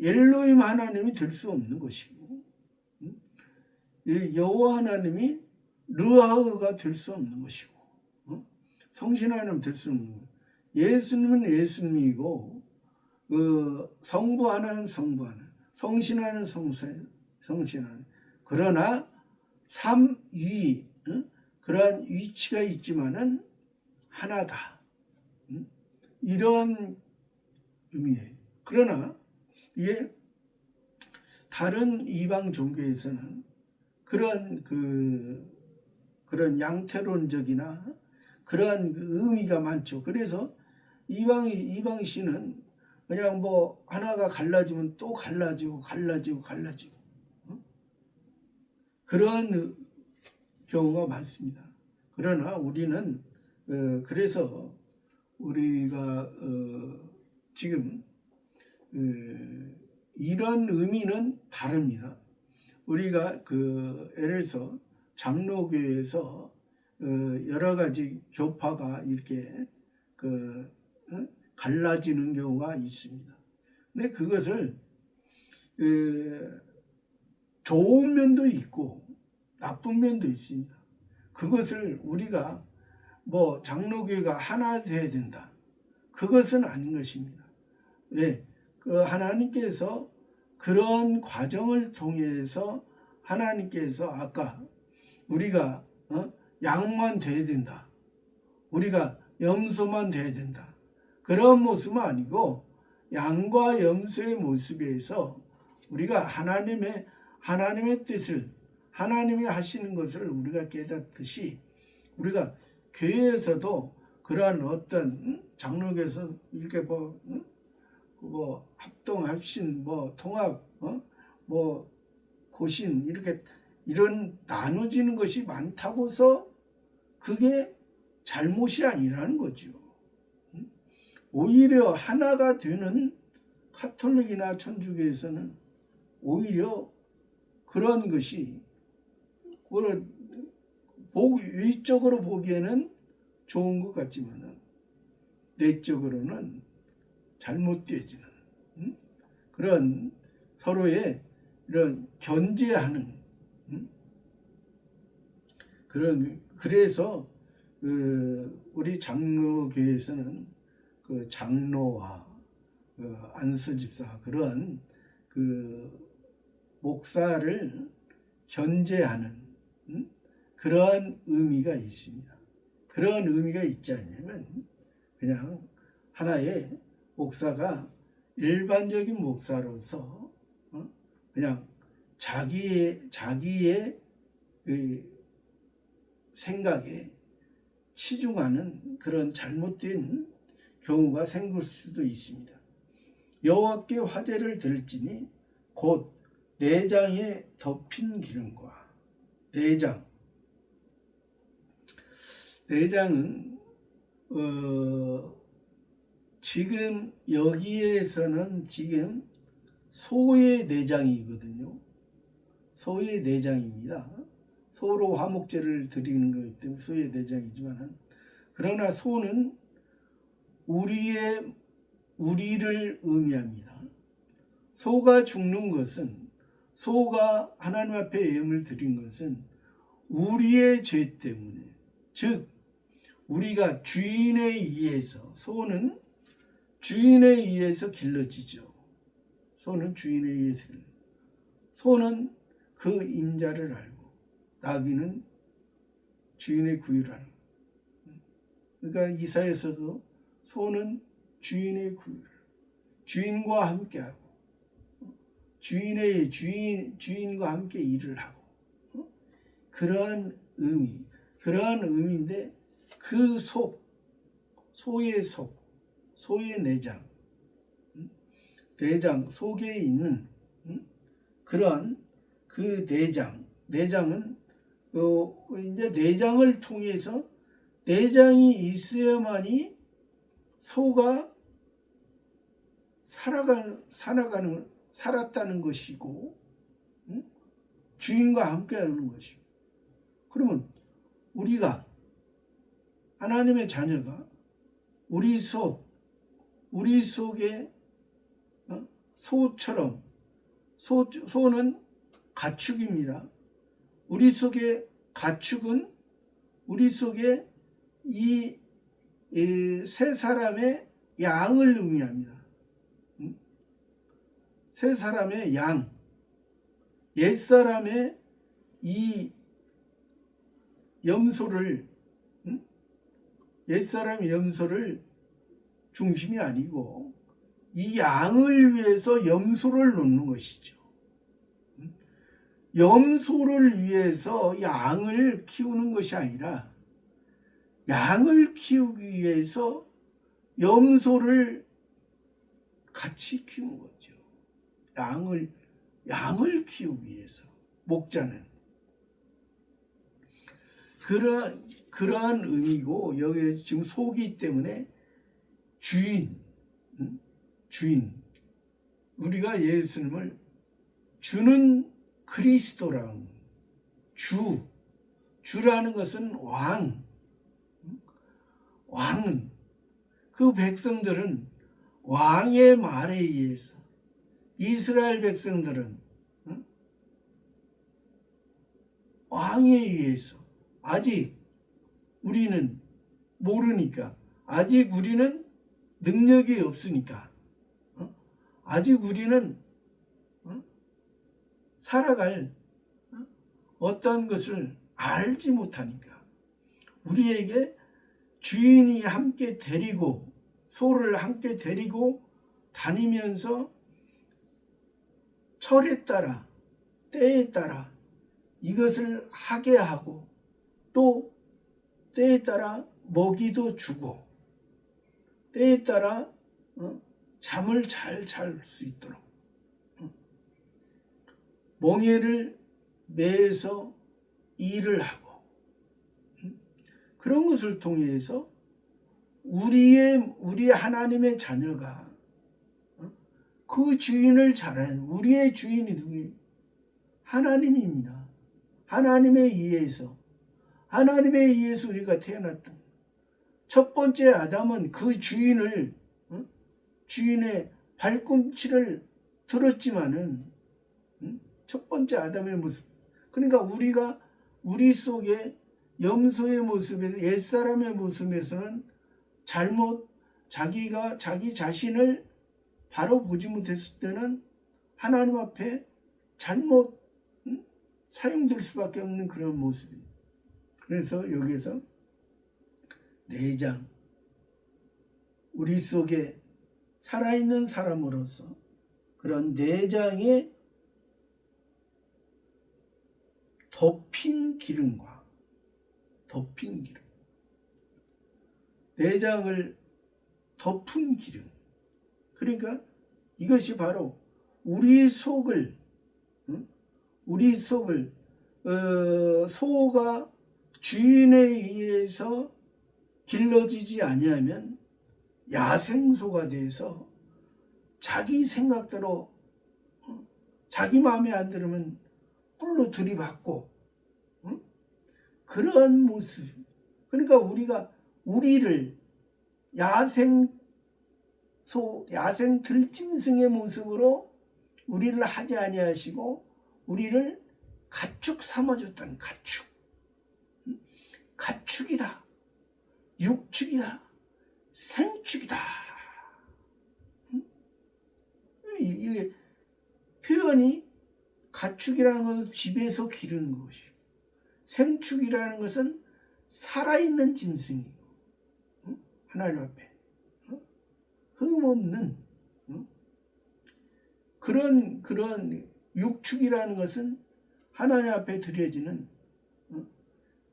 엘로힘 하나님이 될 수 없는 것이고, 여호와 하나님이 르하흐가 될 수 없는 것이고, 성신 하나님 될 수 없는 거예요. 예수님은 예수님이고 성부 하나는 성부 하나, 성신 하나는 성신 하나. 그러나 삼위 그러한 위치가 있지만은 하나다. 이런 의미예요. 그러나 이게 다른 이방 종교에서는 그런 양태론적이나 그러한 의미가 많죠. 그래서 이방신은 그냥 하나가 갈라지면 또 갈라지고 그런 경우가 많습니다. 그러나 우리는 그래서 우리가 지금 이런 의미는 다릅니다. 우리가 예를 들어서 장로교에서 여러 가지 교파가 이렇게 갈라지는 경우가 있습니다. 근데 그것을 좋은 면도 있고 나쁜 면도 있습니다. 그것을 우리가 장로교회가 하나 되어야 된다, 그것은 아닌 것입니다. 왜? 하나님께서 그런 과정을 통해서 하나님께서 아까 우리가 양만 돼야 된다, 우리가 염소만 돼야 된다, 그런 모습은 아니고 양과 염소의 모습에서 우리가 하나님의 뜻을, 하나님이 하시는 것을 우리가 깨닫듯이 우리가 교회에서도 그러한 어떤 장로교에서 이렇게 합동, 합신, 통합, 고신 이런 나눠지는 것이 많다고서 그게 잘못이 아니라는 거죠. 오히려 하나가 되는 가톨릭이나 천주교에서는 오히려 그런 것이 외적으로 보기에는 좋은 것 같지만 내적으로는 잘못되어지는 그런 서로의 이런 견제하는 그래서 우리 장로교에서는 장로와 안수집사 그런 목사를 견제하는 그러한 의미가 있습니다. 그런 의미가 있지 않냐면 그냥 하나의 목사가 일반적인 목사로서 그냥 자기의 그 생각에 치중하는 그런 잘못된 경우가 생길 수도 있습니다. 여호와께 화제를 들을지니 곧 내장에 덮인 기름과 내장은 지금 여기에서는 지금 소의 내장이거든요. 소의 내장입니다. 소로 화목제를 드리는 거기 때문에 소의 내장이지만, 그러나 소는 우리를 의미합니다. 소가 죽는 것은, 소가 하나님 앞에 예물을 드린 것은 우리의 죄 때문에, 즉 우리가 주인에 의해서, 소는 주인에 의해서 길러지죠. 소는 주인에 의해서 소는 그 임자를 알고 나귀는 주인의 구유를 알고. 그러니까 이사야서도 소는 주인의 구유를, 주인과 함께하고 주인과 함께 일을 하고, 그러한 의미인데, 그 소의 내장 속에 있는 그러한 그 내장은 이제 내장을 통해서, 내장이 있어야만이 소가 살았다는 것이고, 주인과 함께하는 것이고. 그러면 우리가, 하나님의 자녀가 우리 속에 소처럼, 소는 가축입니다. 우리 속에 가축은 우리 속에 이 세 사람의 양을 의미합니다. 세 사람의 양, 옛사람의 이 염소를, 옛사람의 염소를 중심이 아니고 이 양을 위해서 염소를 놓는 것이죠. 염소를 위해서 양을 키우는 것이 아니라 양을 키우기 위해서 염소를 같이 키우는 거죠. 양을 키우기 위해서, 목자는. 그러한 의미고, 여기 지금 소기 때문에 주인, 우리가 예수님을 주는 그리스도라는, 주라는 것은 왕은, 그 백성들은 왕의 말에 의해서, 이스라엘 백성들은 왕에 의해서, 아직 우리는 모르니까, 아직 우리는 능력이 없으니까, 아직 우리는 살아갈 어떤 것을 알지 못하니까, 우리에게 주인이 함께 데리고, 소를 함께 데리고 다니면서 철에 따라, 때에 따라 이것을 하게 하고, 또 때에 따라 먹이도 주고, 때에 따라 잠을 잘 잘 수 있도록 멍에를 매서 일을 하고, 그런 것을 통해서 우리 하나님의 자녀가 그 주인을 잘 아는, 우리의 주인이 누구예요? 하나님입니다. 하나님에 의해서 우리가 태어났다. 첫 번째 아담은 그 주인의 발꿈치를 들었지만은, 첫 번째 아담의 모습, 그러니까 우리 속에 염소의 모습에서, 옛사람의 모습에서는 자기 자신을 바로 보지 못했을 때는 하나님 앞에 잘못 사용될 수밖에 없는 그런 모습입니다. 그래서 여기에서 내장, 우리 속에 살아있는 사람으로서 그런 내장에 덮인 기름과 내장을 덮은 기름, 그러니까 이것이 바로 우리 속을 소가 주인에 의해서 길러지지 아니하면 야생소가 돼서 자기 생각대로 자기 마음에 안 들으면 뿔로 들이받고 그런 모습. 그러니까 우리를 야생 들짐승의 모습으로 우리를 하지 아니하시고 우리를 가축 삼아줬다는 가축이다, 육축이다, 생축이다. 이게 표현이 가축이라는 것은 집에서 기르는 것이고 생축이라는 것은 살아있는 짐승이고 하나님 앞에 흠없는 그런 육축이라는 것은 하나님 앞에 드려지는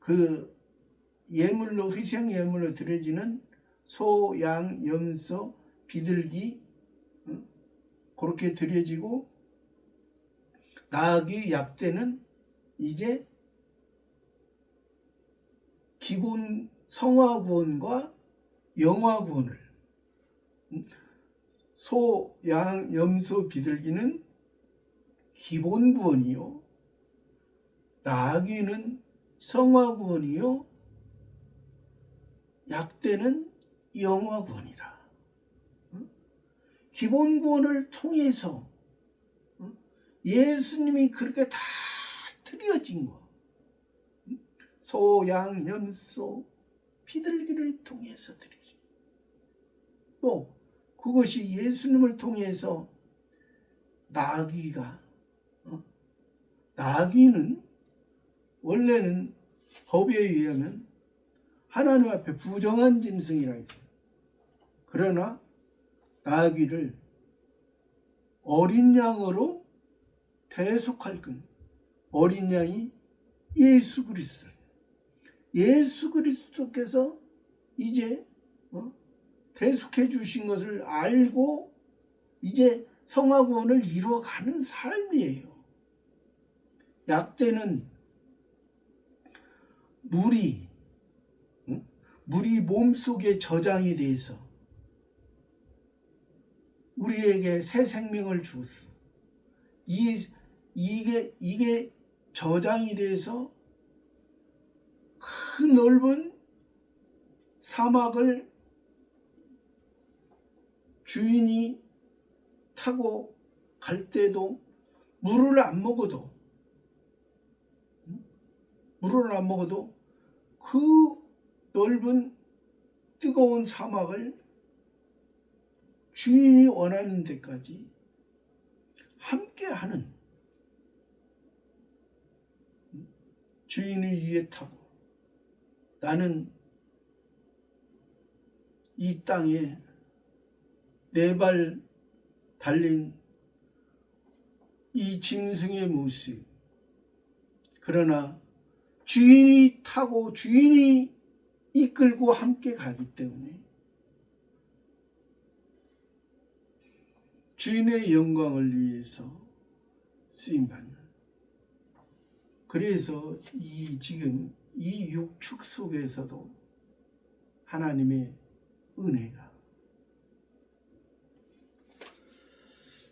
그 예물로, 희생 예물로 드려지는 소, 양, 염소, 비둘기 그렇게 드려지고, 나귀, 약대는 이제 기본 성화 구원과 영화 구원을, 소, 양, 염소, 비둘기는 기본 구원이요, 나귀는 성화 구원이요, 약대는 영화 구원이라. 기본 구원을 통해서 예수님이 그렇게 다 드려진 거, 소, 양, 염소, 비둘기를 통해서 드려진, 또 그것이 예수님을 통해서 나귀는 원래는 법에 의하면 하나님 앞에 부정한 짐승이라 했어요. 그러나 나귀를 어린 양으로 대속할 것, 어린 양이 예수 그리스도. 예수 그리스도께서 이제 대속해 주신 것을 알고 이제 성화 구원을 이루어가는 삶이에요. 약대는 물이 몸속에 저장이 돼서 우리에게 새 생명을 주었어. 이게 저장이 돼서 큰 넓은 사막을 주인이 타고 갈 때도 물을 안 먹어도 그 넓은 뜨거운 사막을 주인이 원하는 데까지 함께하는, 주인이 위에 타고 나는 이 땅에 네 발 달린 이 짐승의 모습, 그러나 주인이 타고 주인이 이끌고 함께 가기 때문에 주인의 영광을 위해서 쓰임받는, 그래서 지금 이 육축 속에서도 하나님의 은혜가,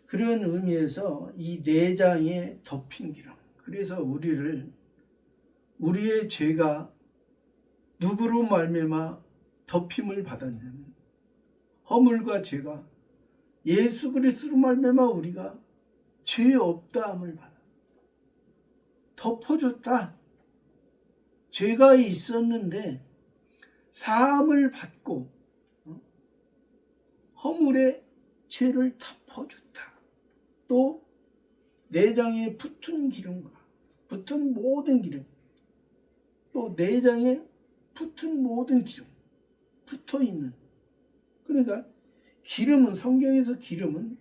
그런 의미에서 이 내장에 덮인 기름, 그래서 우리의 죄가 누구로 말미암아 덮임을 받았냐면 허물과 죄가 예수 그리스도로 말미암아 우리가 죄 없다함을 받아 덮어줬다. 죄가 있었는데 사함을 받고 허물의 죄를 덮어줬다. 또 내장에 붙은 기름과 붙은 모든 기름, 또 내장에 붙은 모든 기름, 붙어있는, 그러니까 기름은, 성경에서 기름은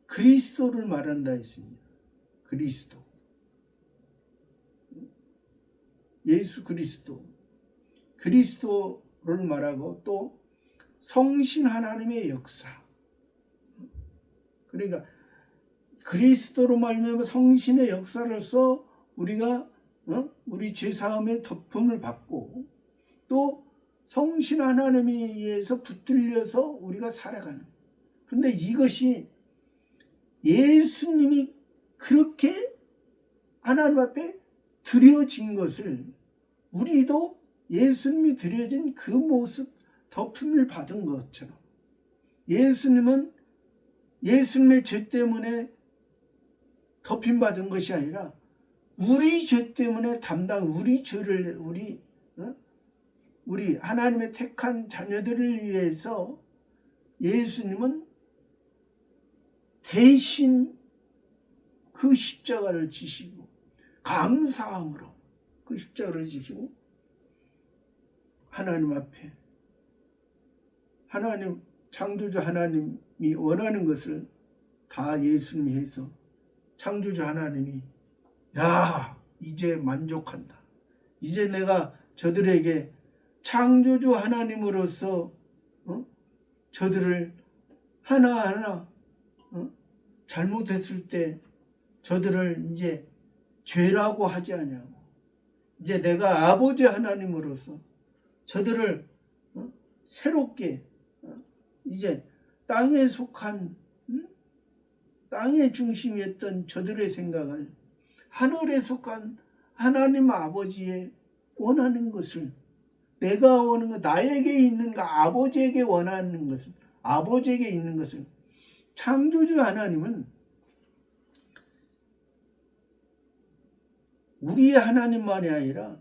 그리스도를 말한다 했습니다. 그리스도. 예수 그리스도. 그리스도를 말하고 또 성신 하나님의 역사. 그러니까 그리스도로 말미암아 성신의 역사로서 우리가 우리 죄사함의 덮음을 받고 또 성신 하나님에 의해서 붙들려서 우리가 살아가는. 그런데 이것이 예수님이 그렇게 하나님 앞에 드려진 것을 우리도 예수님이 드려진 그 모습 덮음을 받은 것처럼 예수님은 예수님의 죄 때문에 덮임 받은 것이 아니라 우리 죄 때문에 우리 죄를 우리 하나님의 택한 자녀들을 위해서 예수님은 대신 그 십자가를 지시고 감사함으로 그 십자가를 지시고 하나님 앞에 하나님 창조주 하나님이 원하는 것을 다 예수님이 해서 창조주 하나님이 야 이제 만족한다. 이제 내가 저들에게 창조주 하나님으로서 저들을 하나하나 잘못했을 때 저들을 이제 죄라고 하지 아니하고 이제 내가 아버지 하나님으로서 저들을 새롭게 이제 땅에 속한 땅의 중심이었던 저들의 생각을 하늘에 속한 하나님 아버지의 원하는 것을 내가 원하는 것, 나에게 있는 것, 아버지에게 원하는 것을 아버지에게 있는 것을 창조주 하나님은 우리의 하나님만이 아니라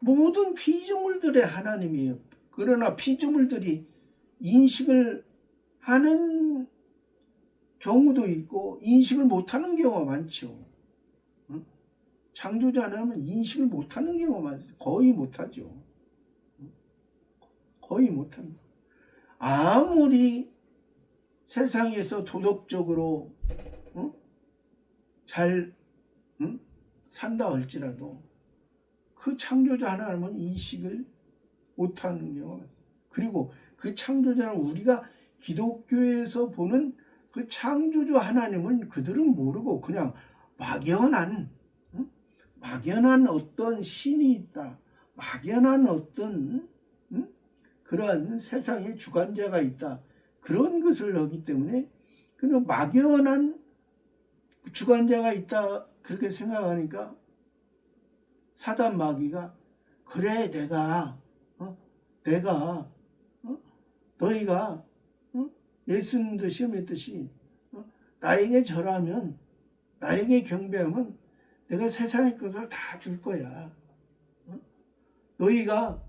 모든 피조물들의 하나님이에요. 그러나 피조물들이 인식을 하는 경우도 있고 인식을 못하는 경우가 많죠. 창조주 하나님은 인식을 못하는 경우가 많아요. 거의 못하죠. 거의 못합니다. 아무리 세상에서 도덕적으로 잘 산다 할지라도 그 창조주 하나님은 인식을 못하는 경우가 많습니다. 그리고 그 창조자는 우리가 기독교에서 보는 그 창조주 하나님은 그들은 모르고 그냥 막연한 어떤 신이 있다. 막연한 어떤 그러한 세상의 주관자가 있다. 그런 것을 하기 때문에 그냥 막연한 주관자가 있다. 그렇게 생각하니까 사단 마귀가 그래 내가 너희가 예수님도 시험했듯이 나에게 절하면 나에게 경배하면 내가 세상의 것을 다 줄 거야. 너희가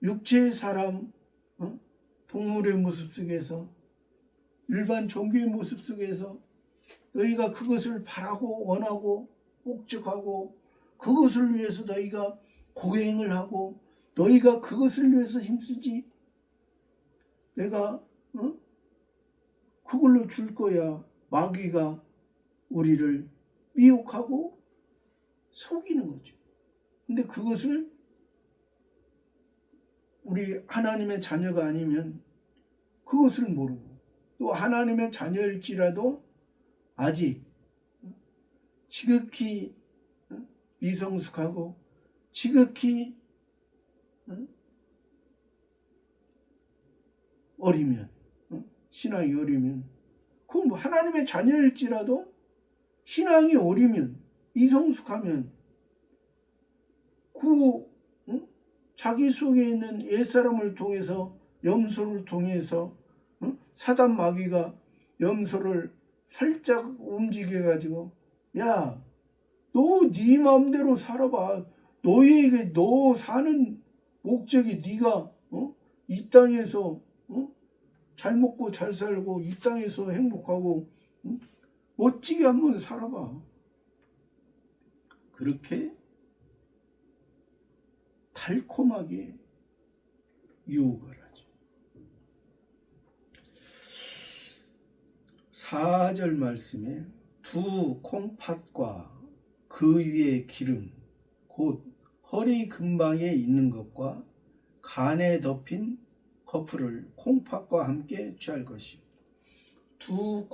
육체의 사람 동물의 모습 속에서 일반 종교의 모습 속에서 너희가 그것을 바라고 원하고 목적하고 그것을 위해서 너희가 고행을 하고 너희가 그것을 위해서 힘쓰지 내가 그걸로 줄 거야. 마귀가 우리를 미혹하고 속이는 거죠. 근데 그것을 우리 하나님의 자녀가 아니면 그것을 모르고 또 하나님의 자녀일지라도 아직 지극히 미성숙하고 지극히 어리면 신앙이 어리면 그건 뭐 하나님의 자녀일지라도 신앙이 어리면 미성숙하면 그 자기 속에 있는 옛사람을 통해서 염소를 통해서 사단 마귀가 염소를 살짝 움직여 가지고 야 너 네 마음대로 살아봐. 너에게 너 사는 목적이 네가 이 땅에서 잘 먹고 잘 살고 이 땅에서 행복하고 멋지게 한번 살아봐. 그렇게 달콤하게 유혹을 하죠. 4절 말씀에 두 콩팥과 그 위에 기름 곧 허리 근방에 있는 것과 간에 덮인 거풀을 콩팥과 함께 취할 것이. 두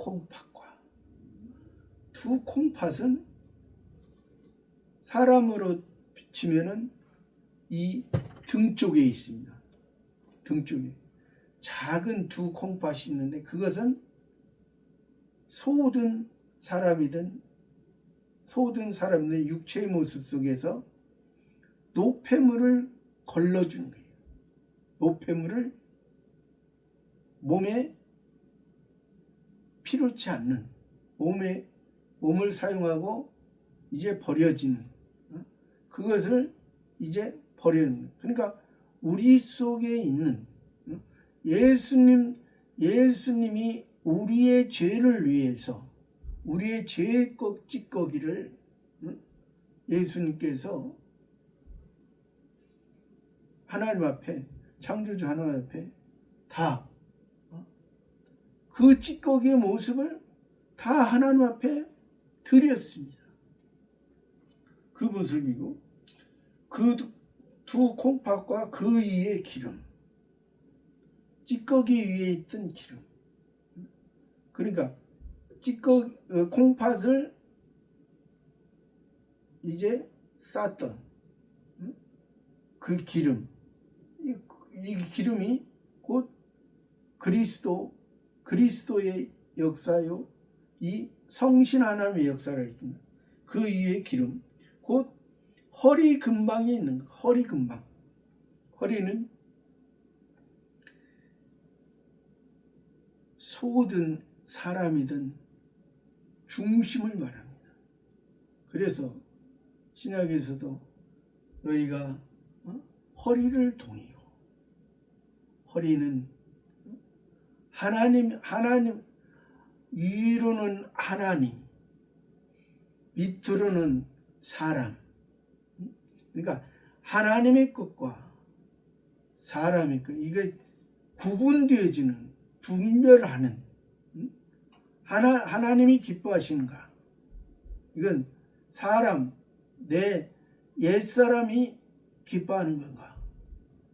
콩팥은 사람으로 치면은 이 등 쪽에 있습니다. 등 쪽에 작은 두 콩팥이 있는데 그것은 소든 사람이든 육체의 모습 속에서 노폐물을 걸러주는 거예요. 노폐물을 몸에 필요치 않는 몸을 사용하고 이제 버려지는 그것을 이제 버리는 거예요. 그러니까 우리 속에 있는 예수님이 우리의 죄를 위해서 우리의 죄의 찌꺼기를 예수님께서 하나님 앞에 창조주 하나님 앞에 다 그 찌꺼기의 모습을 다 하나님 앞에 드렸습니다. 그 모습이고 그 두 콩팥과 그 위에 기름, 찌꺼기 위에 있던 기름. 그러니까 콩팥을 이제 쌌던 그 기름, 이 기름이 곧 그리스도의 역사요, 이 성신 하나님의 역사를 있습니다. 그 위에 기름, 곧 허리 근방에 있는 거. 허리 근방. 허리는 소든 사람이든 중심을 말합니다. 그래서 신약에서도 너희가 허리를 동이고, 허리는 하나님 위로는 하나님, 밑으로는 사람. 그러니까 하나님의 것과 사람의 것, 이게 구분되어지는, 분별하는, 하나님이 기뻐하시는가? 이건 사람, 내 옛사람이 기뻐하는 건가?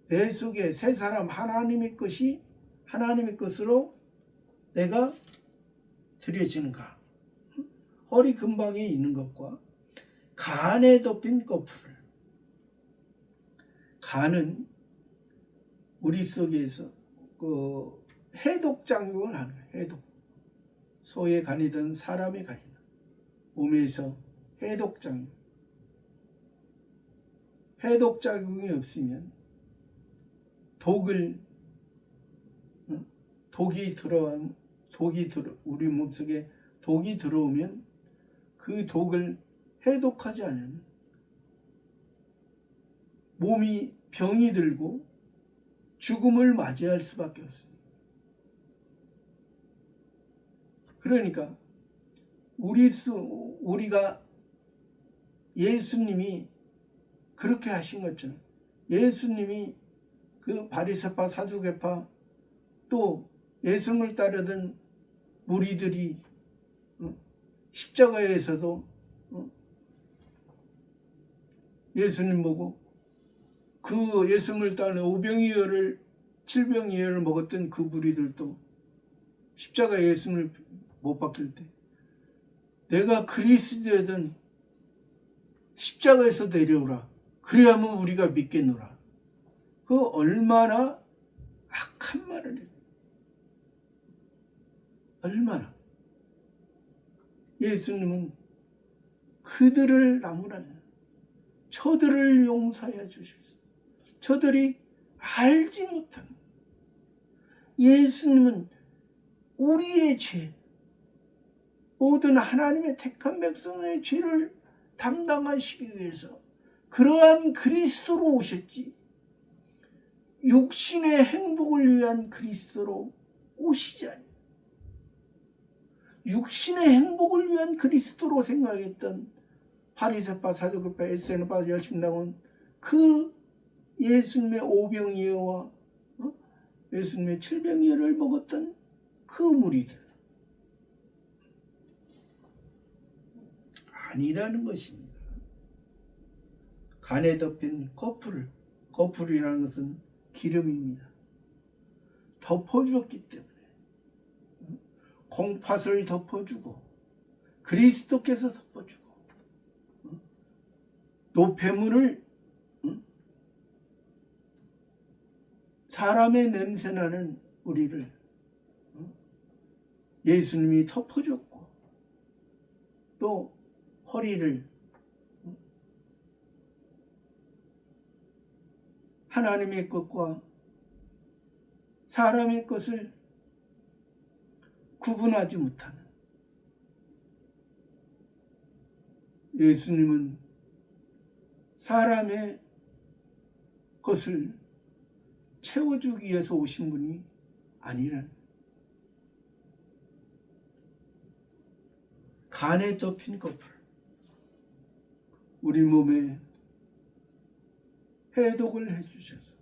내 속에 새 사람 하나님의 것으로 내가 드려지는가? 허리 근방에 있는 것과 간에 덮인 거풀을. 간은 우리 속에서 그 해독 작용을 하는 거예요. 해독. 소의 간이든 사람의 간이든 몸에서 해독 작용이 없으면 우리 몸속에 독이 들어오면 그 독을 해독하지 않으면 몸이 병이 들고 죽음을 맞이할 수밖에 없습니다. 그러니까 우리가 예수님이 그렇게 하신 것처럼 예수님이 그 바리새파 사두개파 또 예수님을 따르던 무리들이 십자가에서도 예수님 보고 그 예수님을 따르는 오병이어를 7병이어를 먹었던 그 무리들도 십자가 예수님을 못 박힐 때 내가 그리스도이든 십자가에서 내려오라. 그래야만 우리가 믿겠노라. 그 얼마나 악한 말을 해요. 얼마나. 예수님은 그들을 나무라니 저들을 용서해 주십시오. 저들이 알지 못한 예수님은 우리의 죄, 모든 하나님의 택한 백성의 죄를 담당하시기 위해서 그러한 그리스도로 오셨지, 육신의 행복을 위한 그리스도로 오시지 않아요. 육신의 행복을 위한 그리스도로 생각했던 바리새파 사두개파 에세노파 열심히 나온 그 예수님의 오병이어와 예수님의 7병이어를 먹었던 그 무리들, 아니라는 것입니다. 간에 덮인 거풀이라는 것은 기름입니다. 덮어주었기 때문에 콩팥을 덮어주고 그리스도께서 덮어주고 노폐물을 사람의 냄새나는 우리를 예수님이 덮어줬고 또 허리를 하나님의 것과 사람의 것을 구분하지 못하는 예수님은 사람의 것을 채워주기 위해서 오신 분이 아니란 간에 덮인 거풀 우리 몸에 해독을 해주셔서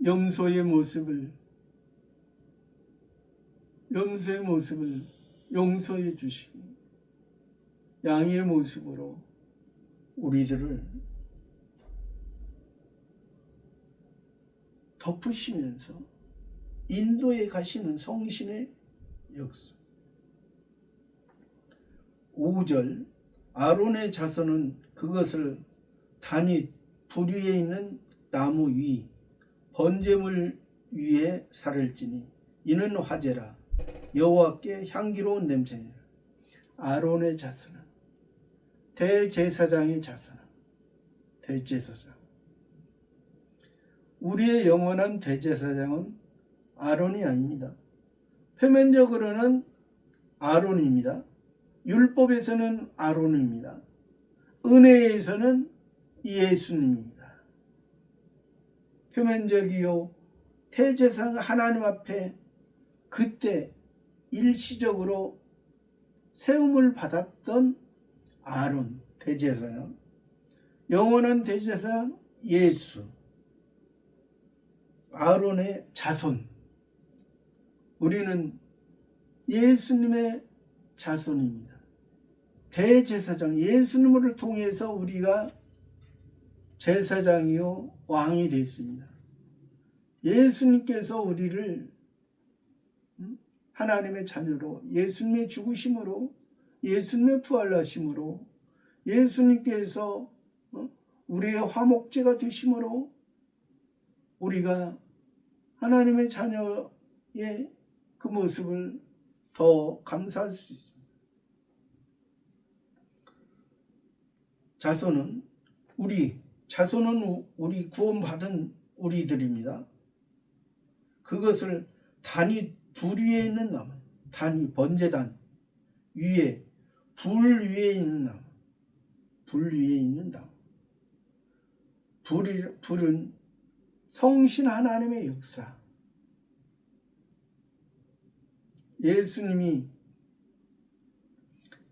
염소의 모습을 용서해 주시고 양의 모습으로 우리들을 덮으시면서 인도에 가시는 성신의 역사. 5절 아론의 자손은 그것을 단이 불 위에 있는 나무 위 번제물 위에 살을지니 이는 화제라 여호와께 향기로운 냄새니라. 아론의 자손은 대제사장의 자손은 대제사장 우리의 영원한 대제사장은 아론이 아닙니다. 표면적으로는 아론입니다. 율법에서는 아론입니다. 은혜에서는 예수님입니다. 표면적이요 대제사장 하나님 앞에 그때 일시적으로 세움을 받았던 아론 대제사장, 영원한 대제사장 예수, 아론의 자손. 우리는 예수님의 자손입니다. 대제사장 예수님을 통해서 우리가 제사장이요 왕이 됐습니다. 예수님께서 우리를 하나님의 자녀로 예수님의 죽으심으로 예수님의 부활하심으로 예수님께서 우리의 화목제가 되심으로 우리가 하나님의 자녀의 그 모습을 더 감사할 수 있습니다. 자손은 우리 구원받은 우리들입니다. 그것을 단이 불 위에 있는 나무, 단이 번제단 위에 불 위에 있는 나무, 불 위에 있는 나무. 불은 성신 하나님의 역사. 예수님이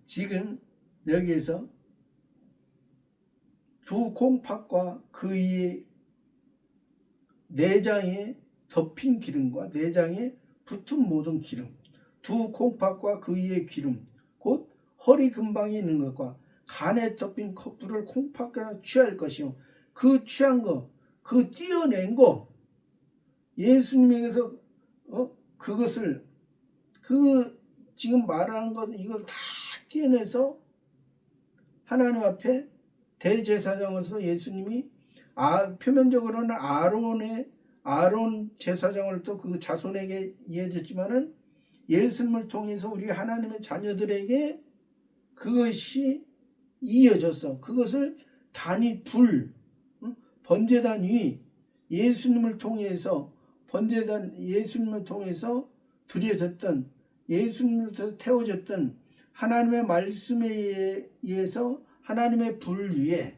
지금 여기에서 두 콩팥과 그 위에 내장에 덮인 기름과 내장에 붙은 모든 기름, 두 콩팥과 그 위에 기름, 곧 허리 근방에 있는 것과 간에 덮인 커플을 콩팥과 취할 것이요 그 취한 거, 그 띄어낸 거 예수님에게서 그것을 그 지금 말하는 것 이걸 다 띄어내서 하나님 앞에 대제사장으로서 예수님이 표면적으로는 아론 제사장을 또 그 자손에게 이어졌지만은 예수님을 통해서 우리 하나님의 자녀들에게 그것이 이어졌어. 그것을 단이 번제단 위 예수님을 통해서 예수님을 통해서 드려졌던 예수님을 태워졌던 하나님의 말씀에 의해서 하나님의 불 위에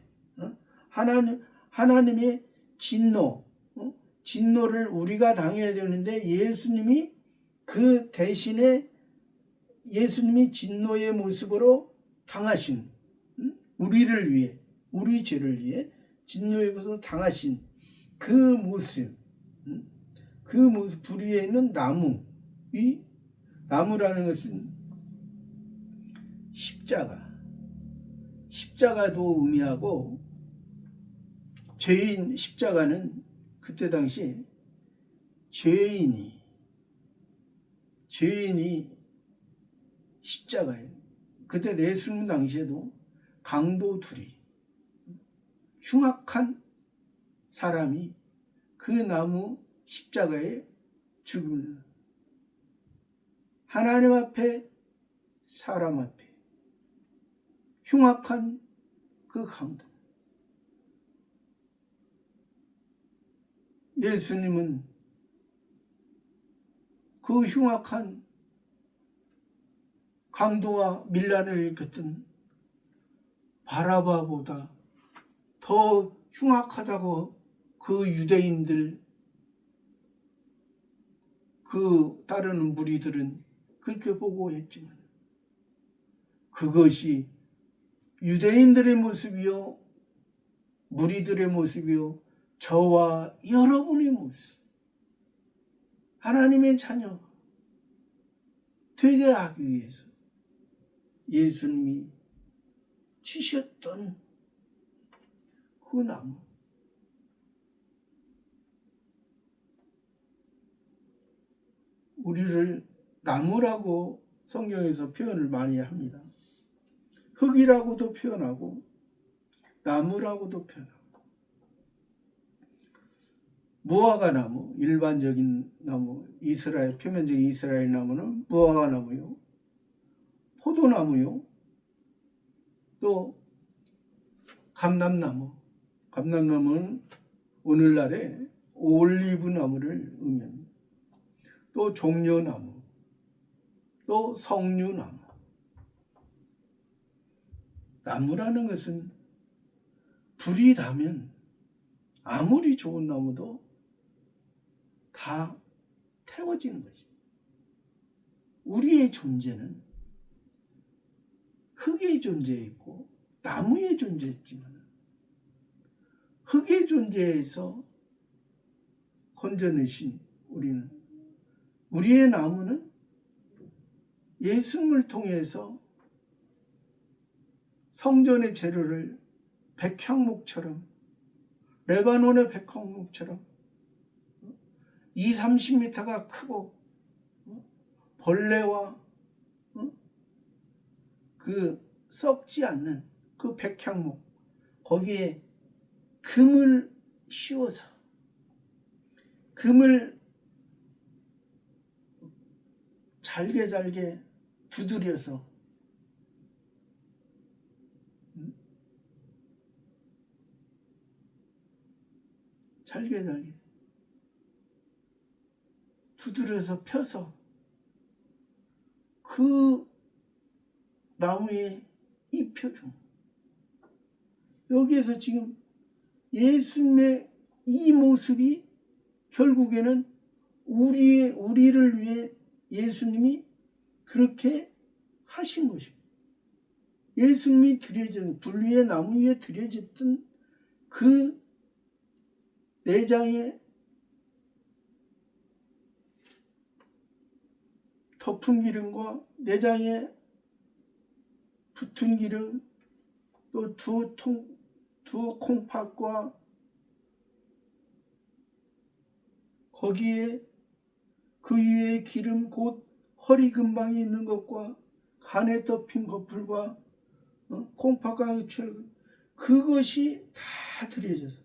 하나님의 진노를 우리가 당해야 되는데 예수님이 그 대신에 예수님이 진노의 모습으로 당하신 우리를 위해 우리 죄를 위해 진노의 모습으로 당하신 그 모습 불 위에 있는 나무라는 것은 십자가도 의미하고, 죄인 십자가는 그때 당시 죄인이 십자가예요. 그때 예수님 당시에도 강도 둘이, 흉악한 사람이 그 나무 십자가에 죽음을, 하나님 앞에 사람 앞에 흉악한 그 강도. 예수님은 그 흉악한 강도와 밀란을 일으켰던 바라바보다 더 흉악하다고 그 유대인들, 그 따르는 무리들은 그렇게 보고했지만, 그것이 유대인들의 모습이요, 무리들의 모습이요, 저와 여러분의 모습, 하나님의 자녀 되게 하기 위해서 예수님이 치셨던 그 나무, 우리를 나무라고 성경에서 표현을 많이 합니다. 흙이라고도 표현하고 나무라고도 표현하고. 무화과 나무, 일반적인 나무, 이스라엘, 표면적인 이스라엘 나무는 무화과 나무요, 포도나무요, 또 감람나무. 감람나무는 오늘날의 올리브 나무를 의미합니다. 또 종려나무, 또 석류나무. 나무라는 것은 불이 나면 아무리 좋은 나무도 다 태워지는 것입니다. 우리의 존재는 흙의 존재에 있고 나무의 존재에 있지만, 흙의 존재에서 건져내신 우리의 나무는 예수님을 통해서 성전의 재료를 백향목처럼, 레바논의 백향목처럼 20-30m가 크고, 벌레와 그 썩지 않는 그 백향목, 거기에 금을 씌워서, 금을 잘게 두드려서 잘게 두드려서 펴서 그 나무에 입혀준. 여기에서 지금 예수님의 이 모습이 결국에는 우리를 위해 예수님이 그렇게 하신 것입니다. 예수님이 불 위에 나무 위에 드려졌던 그 내장에 덮은 기름과 내장에 붙은 기름, 또 두 콩팥과 거기에 그 위에 기름, 곧 허리 근방에 있는 것과 간에 덮인 거풀과 콩팥과 그것이 다 드려져서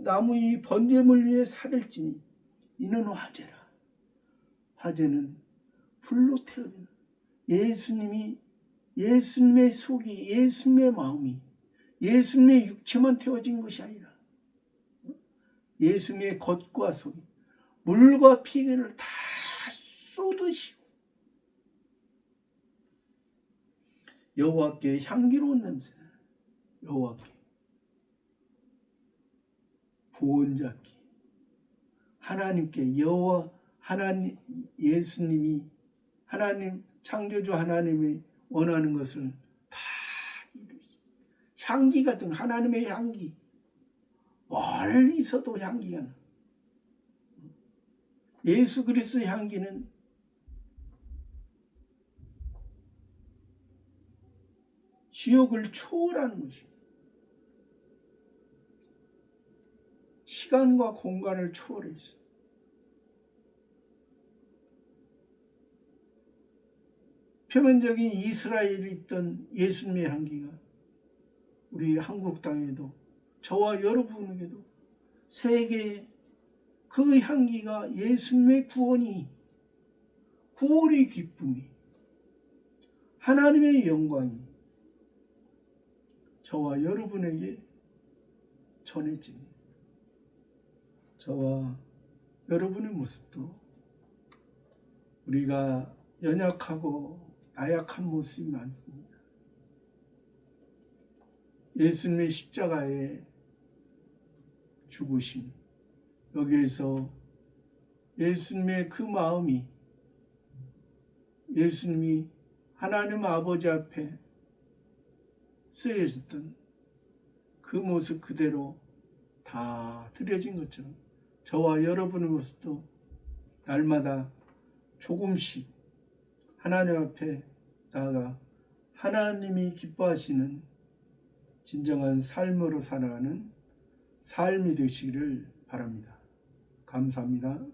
나무 이 번제물 위에 살을 찌니 이는 화제라. 화제는 불로 태워지는, 예수님의 속이, 예수님의 마음이, 예수님의 육체만 태워진 것이 아니라 예수님의 겉과 속이 물과 피를 다 쏟으시고 여호와께 향기로운 냄새, 여호와께 구원자께 하나님께, 여호와 하나님, 예수님이 하나님 창조주 하나님이 원하는 것을 다 이루시. 향기 같은 하나님의 향기, 멀리서도 향기가 나. 예수 그리스도의 향기는 지역을 초월하는 것입니다. 시간과 공간을 초월해 있어요. 표면적인 이스라엘에 있던 예수님의 향기가 우리 한국 땅에도 저와 여러분에게도 세계에 그 향기가 예수님의 구원의 기쁨이 하나님의 영광이 저와 여러분에게 전해집니다. 저와 여러분의 모습도 우리가 연약하고 나약한 모습이 많습니다. 예수님의 십자가의 죽으심, 여기에서 예수님의 그 마음이 예수님이 하나님 아버지 앞에 쓰여졌던 그 모습 그대로 다 드려진 것처럼 저와 여러분의 모습도 날마다 조금씩 하나님 앞에 나아가 하나님이 기뻐하시는 진정한 삶으로 살아가는 삶이 되시기를 바랍니다. 감사합니다.